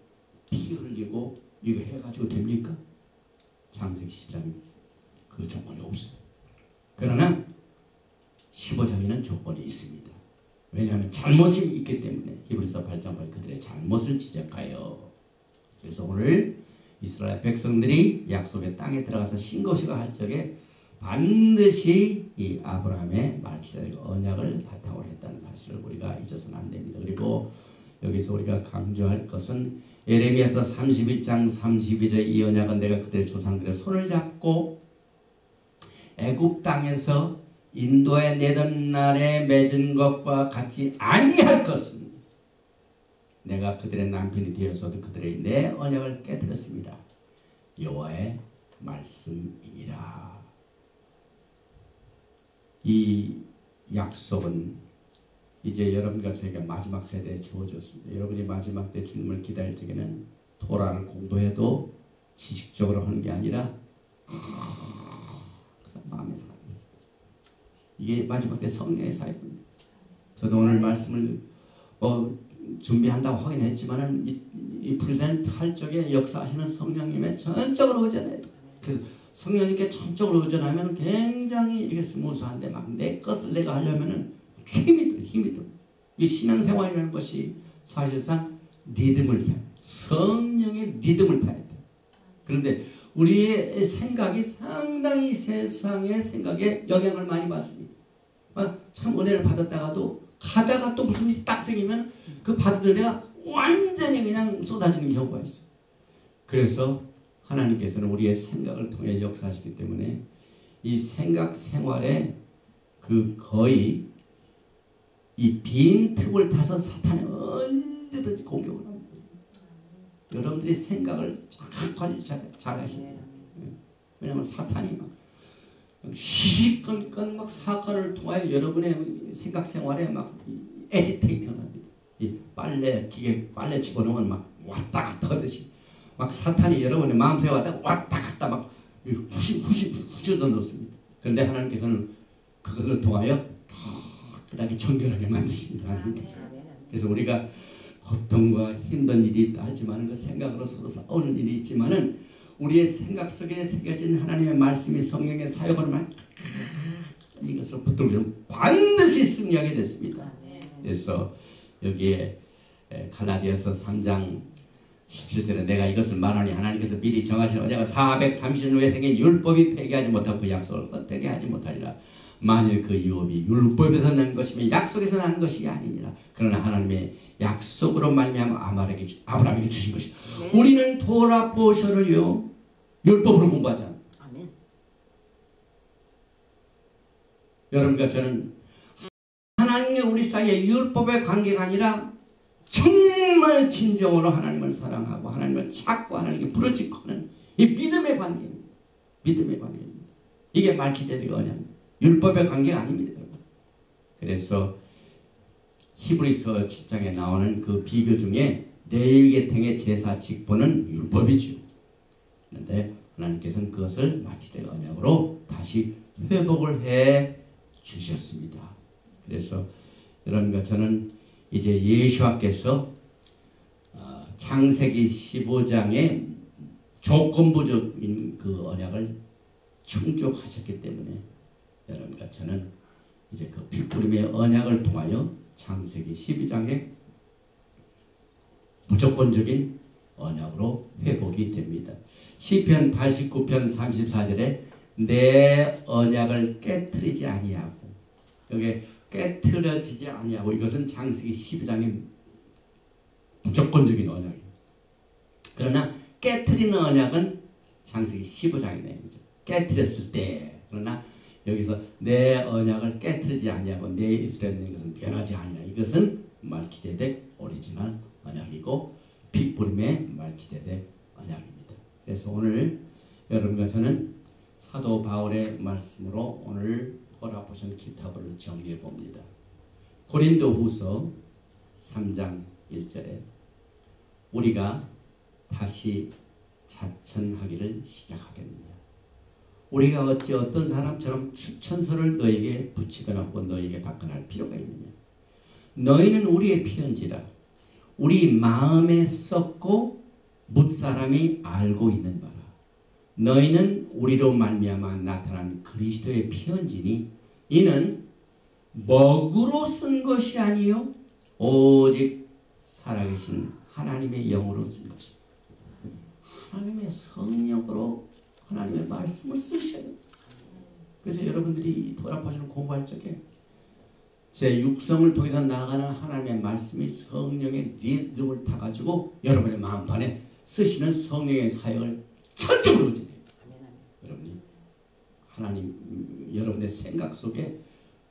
피 흘리고 이거 해가지고 됩니까? 창세기 12장에 그 조건이 없어요. 그러나 15장에는 조건이 있습니다. 왜냐하면 잘못이 있기 때문에. 히브리서 8장 8 그들의 잘못을 지적하여. 그래서 오늘 이스라엘 백성들이 약속의 땅에 들어가서 신고식을 할 적에 반드시 이 아브라함의 말기제덱 언약을 바탕으로 했다는 사실을 우리가 잊어서는 안 됩니다. 그리고 여기서 우리가 강조할 것은 예레미야서 31장 32절 이 언약은 내가 그들의 조상들의 손을 잡고 애굽 땅에서 인도에 내던 날에 맺은 것과 같이 아니할 것은 내가 그들의 남편이 되어서도 그들의 내 언약을 깨뜨렸습니다. 여호와의 말씀이니라. 이 약속은 이제 여러분과 저희가 마지막 세대에 주어졌습니다. 여러분이 마지막 때 주님을 기다릴 적에는 토라를 공부해도 지식적으로 하는 게 아니라 그래서 마음에 살아있어요. 이게 마지막 때 성령의 사역입니다. 저도 오늘 말씀을 준비한다고 하긴 했지만은 이 프레젠트 할 적에 역사하시는 성령님의 전적으로 의존해요. 그래서 성령님께 전적으로 의존하면 굉장히 이렇게 스무스한데 막 내 것을 내가 하려면은 힘이 들어. 이 신앙생활이라는 것이 사실상 리듬을 타요. 성령의 리듬을 타야 돼. 그런데 우리의 생각이 상당히 세상의 생각에 영향을 많이 받습니다. 참 은혜를 받았다가도 가다가 또 무슨 일이 딱 생기면 그 받은 은혜가 완전히 그냥 쏟아지는 경우가 있어요. 그래서 하나님께서는 우리의 생각을 통해 역사하시기 때문에 이 생각 생활에 그 거의 이 빈 틈을 타서 사탄이 언제든지 공격을 합니다. 여러분들이 생각을 관리 잘 하시는 거예요. 왜냐하면 사탄이 막 시시건건 막 사건을 통하여 여러분의 생각 생활에 막 에지테이트를 합니다. 이 빨래 집어넣으면 막 왔다 갔다 하듯이 막 사탄이 여러분의 마음속에 왔다 갔다 막 후져서 놓습니다. 그런데 하나님께서는 그것을 통하여 깨끗하게 정결하게 만드십니다. 하나님께서. 그래서 우리가 고통과 힘든 일이 있다 하지만 그 생각으로 서로 싸우는 일이 있지만은 우리의 생각 속에 새겨진 하나님의 말씀이 성령의 사역을 이것을 붙들면 반드시 승리하게 됐습니다. 그래서 여기에 갈라디아서 3장 17절에 내가 이것을 말하니 하나님께서 미리 정하신 언약을 430년 후에 생긴 율법이 폐기하지 못하고 그 약속을 헛되게 하지 못하리라. 만일 그 유업이 율법에서 난 것이면 약속에서 난 것이 아니니라. 그러나 하나님의 약속으로 말미암아 아브라함에게 주신 것이다. 네. 우리는 토라 포션을요 율법으로 공부하잖아요. 아멘. 여러분과 저는 하나님과 우리 사이에 율법의 관계가 아니라 정말 진정으로 하나님을 사랑하고 하나님을 찾고 하나님께 부르짖고 하는 이 믿음의 관계입니다. 믿음의 관계입니다. 이게 말기제덱 언약입니다. 율법의 관계가 아닙니다. 여러분. 그래서 히브리서 7장에 나오는 그 비교 중에 레위계통의 제사 직분은 율법이죠. 그런데 하나님께서는 그것을 멜기세덱 언약으로 다시 회복을 해 주셨습니다. 그래서 여러분과 저는 이제 예수와께서 창세기 15장의 조건부적인 그 언약을 충족하셨기 때문에 여러분과 저는 이제 그 핏부림의 언약을 통하여 창세기 12장의 무조건적인 언약으로 회복이 됩니다. 시편 89편 34절에 내 언약을 깨트리지 아니하고, 여기 깨트려지지 아니하고, 이것은 창세기 12장의 무조건적인 언약이에요. 그러나 깨트리는 언약은 창세기 15장의 내용이죠. 깨트렸을 때. 그러나 여기서 내 언약을 깨트리지 아니하고 내 입술에 있는 것은 변하지 아니하. 이것은 멜기세덱 오리지널 언약이고 핏부림의 멜기세덱 언약입니다. 그래서 오늘 여러분과 저는 사도 바울의 말씀으로 오늘 토라 포션 키타브를 정리해 봅니다. 고린도후서 3장 1절에 우리가 다시 자천하기를 시작하겠느냐. 우리가 어찌 어떤 사람처럼 추천서를 너에게 붙이거나 혹은 너에게 받거나 할 필요가 있느냐. 너희는 우리의 피언지라. 우리 마음에 썩고 뭇사람이 알고 있는 바라. 너희는 우리로 말미암아 나타난 그리스도의 피언지니 이는 먹으로 쓴 것이 아니요 오직 살아계신 하나님의 영으로 쓴 것입니다. 하나님의 성령으로 하나님의 말씀을 쓰셔요. 그래서 여러분들이 토라 포션을 공부할 적에 제 육성을 통해서 나아가는 하나님의 말씀이 성령의 리듬을 타가지고 여러분의 마음판에 쓰시는 성령의 사역을 철저히 의지해요. 여러분이 하나님, 여러분의 생각 속에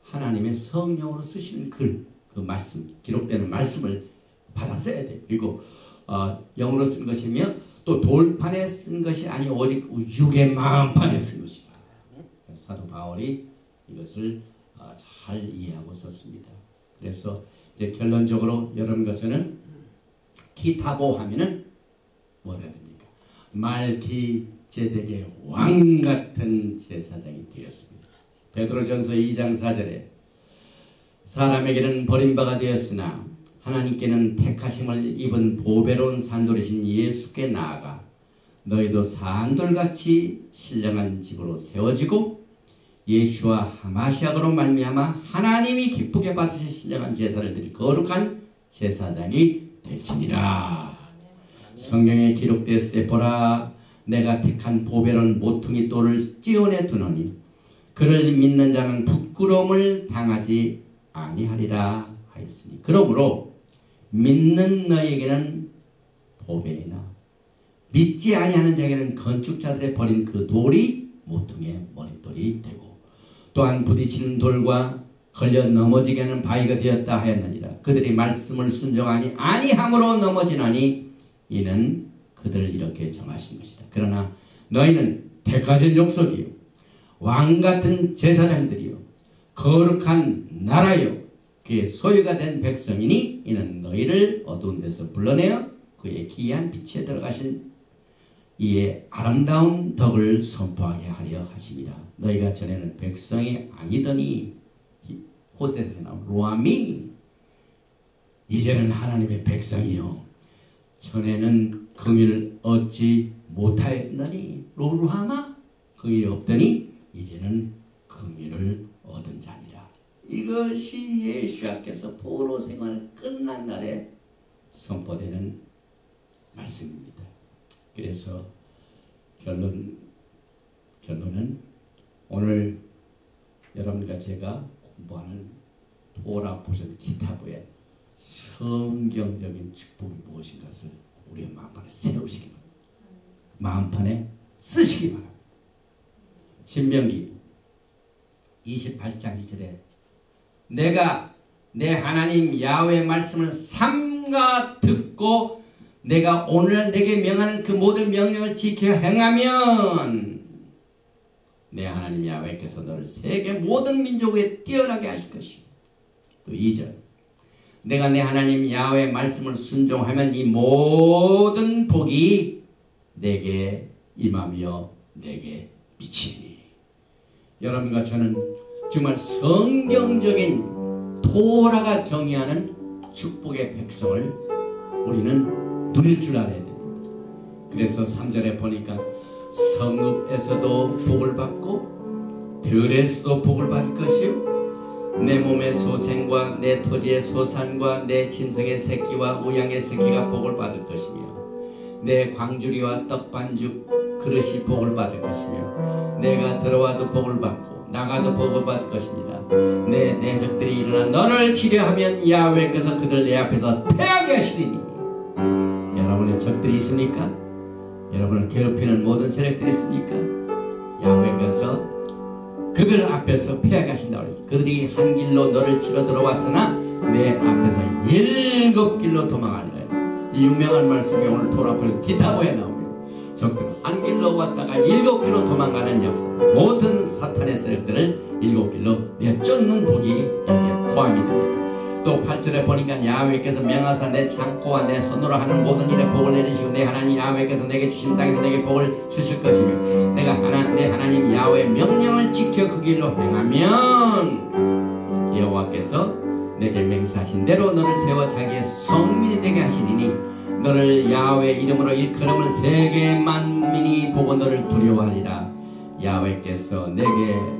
하나님의 성령으로 쓰시는 글, 그 말씀, 기록되는 말씀을 받아 써야 돼요. 그리고 영으로 쓴 것이며 또 돌판에 쓴 것이 아니 오직 육의 마음판에 쓴 것이다. 사도 바울이 이것을 잘 이해하고 썼습니다. 그래서 이제 결론적으로 여러분과 저는 키타보 하면은 뭐가 됩니까? 멜기세덱의 왕 같은 제사장이 되었습니다. 베드로전서 2장 4절에 사람에게는 버림바가 되었으나 하나님께는 택하심을 입은 보배로운 산돌이신 예수께 나아가 너희도 산돌같이 신령한 집으로 세워지고 예수와 하마시아로 말미암아 하나님이 기쁘게 받으실 신령한 제사를 드릴 거룩한 제사장이 될지니라. 성경에 기록되었을 때 보라 내가 택한 보배로운 모퉁이 돌을 찌온에 두노니 그를 믿는 자는 부끄러움을 당하지 아니하리라 하였으니 그러므로 믿는 너에게는 보배이나 믿지 아니하는 자에게는 건축자들의 버린 그 돌이 모퉁이의 머릿돌이 되고 또한 부딪히는 돌과 걸려 넘어지게 하는 바위가 되었다 하였느니라. 그들이 말씀을 순종하니 아니함으로 넘어지나니 이는 그들을 이렇게 정하신 것이다. 그러나 너희는 택하신 족속이요 왕같은 제사장들이요 거룩한 나라요 그의 소유가 된 백성이니 이는 너희를 어두운 데서 불러내어 그의 기이한 빛에 들어가신 이의 아름다운 덕을 선포하게 하려 하심이라. 너희가 전에는 백성이 아니더니 호세에서 나온 로아미 이제는 하나님의 백성이요 전에는 긍휼을 얻지 못하였더니 로루하마 긍휼이 없더니 이제는 긍휼을 얻은 자니라. 이것이 예수께서 포로 생활 끝난 날에 선포되는 말씀입니다. 그래서 결론은 오늘 여러분과 제가 공부하는 토라 포션 키타브의 성경적인 축복이 무엇인가를 우리의 마음판에 세우시기 바랍니다. 마음판에 쓰시기 바랍니다. 신명기 28장 2절에 내가 내 하나님 야훼의 말씀을 삼가 듣고 내가 오늘 내게 명하는 그 모든 명령을 지켜 행하면 내 하나님 야훼께서 너를 세계 모든 민족 위에 뛰어나게 하실 것이요. 또 2절 내가 내 하나님 야훼 말씀을 순종하면 이 모든 복이 내게 임하며 내게 미치니. 여러분과 저는 정말 성경적인 토라가 정의하는 축복의 백성을 우리는 누릴 줄 알아야 됩니다. 그래서 3절에 보니까 성읍에서도 복을 받고 들에서도 복을 받을 것이요 내 몸의 소생과 내 토지의 소산과 내 짐승의 새끼와 우양의 새끼가 복을 받을 것이며 내 광주리와 떡반죽 그릇이 복을 받을 것이며 내가 들어와도 복을 받고 나가도 복을 받을 것입니다. 내 내적들이 일어나 너를 치려하면 야훼께서 그들 내 앞에서 패하게 하시리니. 여러분의 적들이 있습니까? 여러분을 괴롭히는 모든 세력들이 있습니까? 야훼께서 그들 앞에서 패하게 하신다고 했습니다. 그들이 한 길로 너를 치러 들어왔으나 내 앞에서 7길로 도망하는 거예요. 이 유명한 말씀이 오늘 토라포에서 기타보에 나옵니다. 적들은 한 길로 왔다가 7길로 도망가는 역사. 모든 사탄의 세력들을 7길로 내쫓는 복이 이렇게 포함이 됩니다. 또 8절에 보니까 야훼께서 명하사 내 창고와 내 손으로 하는 모든 일에 복을 내리시고 내 하나님 야훼께서 내게 주신 땅에서 내게 복을 주실 것이며 내가 내 하나님 야훼의 명령을 지켜 그 길로 행하면 여호와께서 내게 맹세하신 대로 너를 세워 자기의 성민이 되게 하시리니 너를 야훼 이름으로 일컬음을 세계 만민이 보고 너를 두려워하리라. 야훼께서 내게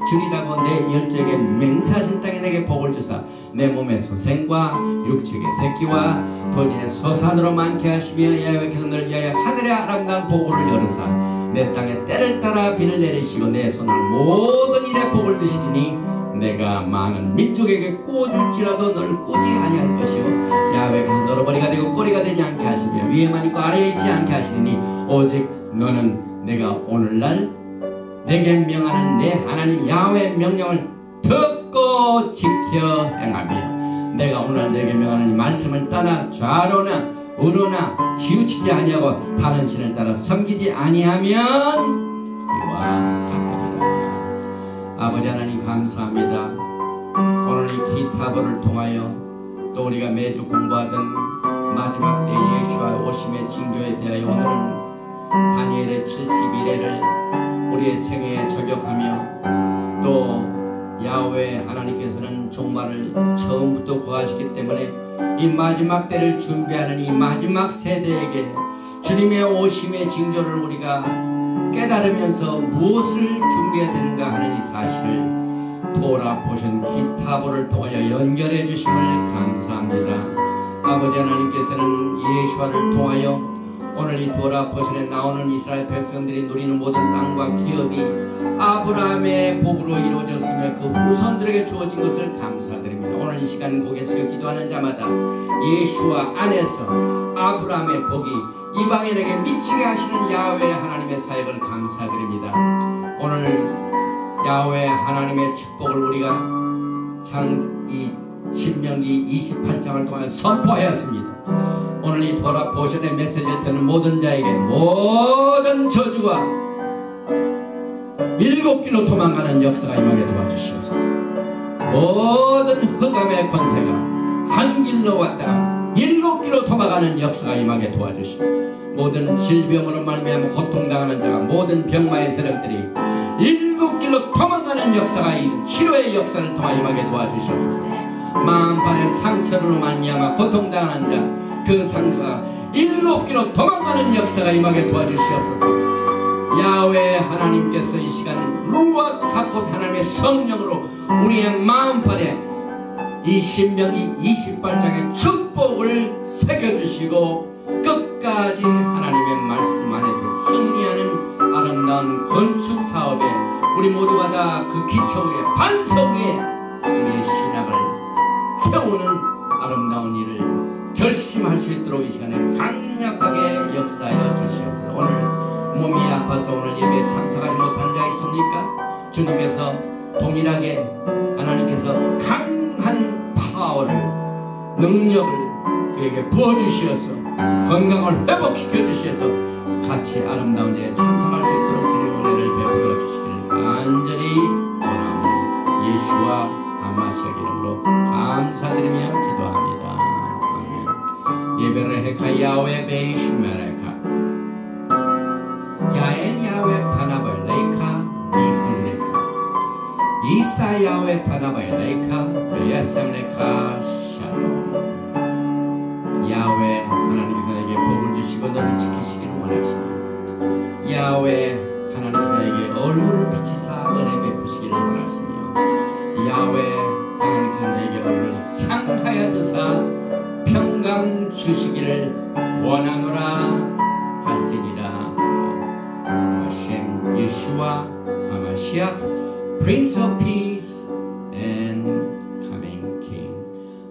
주리라고 내 열조에게 맹세하신 땅에 내게 복을 주사 내 몸의 소생과 육축의 새끼와 토지의 소산으로 많게 하시며 야훼께서 너를 위하여 하늘의 아름다운 복을 열으사 내 땅에 때를 따라 비를 내리시고 내 손을 모든 일에 복을 주시리니 내가 많은 민족에게 꾸어줄지라도 너를 꾸지 아니할 것이요 야훼께서 너로 머리가 되고 꼬리가 되지 않게 하시며 위에만 있고 아래에 있지 않게 하시리니 오직 너는 내가 오늘날 내게 명하는 내 하나님 야훼의 명령을 듣고 지켜 행하며 내가 오늘 내게 명하는 이 말씀을 따라 좌로나 우로나 치우치지 아니하고 다른 신을 따라 섬기지 아니하면 이와 같으리라. 아버지 하나님 감사합니다. 오늘 이 기타보를 통하여 또 우리가 매주 공부하던 마지막 때 예수와 오심의 징조에 대하여 오늘은 다니엘의 71회를 우리의 생애에 적용하며 또 야훼 하나님께서는 종말을 처음부터 구하시기 때문에 이 마지막 때를 준비하는 이 마지막 세대에게 주님의 오심의 징조를 우리가 깨달으면서 무엇을 준비해야 되는가 하는 이 사실을 토라 포션 기타보를 통하여 연결해 주심을 감사합니다. 아버지 하나님께서는 예수와를 통하여 오늘 이 토라 포션에 나오는 이스라엘 백성들이 누리는 모든 땅과 기업이 아브라함의 복으로 이루어졌으며 그 후손들에게 주어진 것을 감사드립니다. 오늘 이 시간 고개 숙여 기도하는 자마다 예수와 안에서 아브라함의 복이 이방인에게 미치게 하시는 야훼 하나님의 사역을 감사드립니다. 오늘 야훼 하나님의 축복을 우리가 이 신명기 28장을 통해 선포하였습니다. 오늘 이 토라 포션의 메시지를 듣는 모든 자에게 모든 저주가 7길로 도망가는 역사가 임하게 도와주시옵소서. 모든 흑암의 권세가 한 길로 왔다가 7길로 도망가는 역사가 임하게 도와주시고 모든 질병으로 말미암아 고통당하는 자가 모든 병마의 세력들이 7길로 도망가는 역사가 이 치료의 역사를 통하여 임하게 도와주시옵소서. 마음판의 상처로 말미암아 고통당하는 자 그 상처가 7길로 도망가는 역사가 임하게 도와주시옵소서. 야훼 하나님께서 이 시간 루아 카코스 하나님의 성령으로 우리의 마음판에 이 신명기 28장의 축복을 새겨주시고 끝까지 하나님의 말씀 안에서 승리하는 아름다운 건축 사업에 우리 모두가 다 그 기초 위에 반석 위에 우리의 신학을 세우는 아름다운 일을 결심할 수 있도록 이 시간에 강력하게 역사하여 주시옵소서. 오늘 몸이 아파서 오늘 예배에 참석하지 못한 자 있습니까? 주님께서 동일하게 하나님께서 강한 파워를 능력을 그에게 부어주시어서 건강을 회복시켜 주시어서 같이 아름다운 예에 참석할 수 있도록 주님의 은혜를 베풀어 주시기를 간절히 원하며 예수와 아마시아 이름으로 감사드리며 기도합니다. 예베레헤카 야웨 베이시메레카 야엘 야웨 파나발레이카 니혼레카 이사 야웨 파나발레이카 베야셈레카 샬롬. 야웨 하나님께서 내게 복을 주시고 너를 지키시기를 원하시며 야웨 하나님께서 내게 얼굴을 비치사 은혜 베푸시기를 원하시며 야웨 하나님께서 내게 얼굴을 향하여 드사 평강 주시기를 원하노라 할지니라. 하셈 예슈와 하마시아 Prince of Peace and Coming King.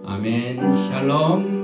아멘. 샬롬.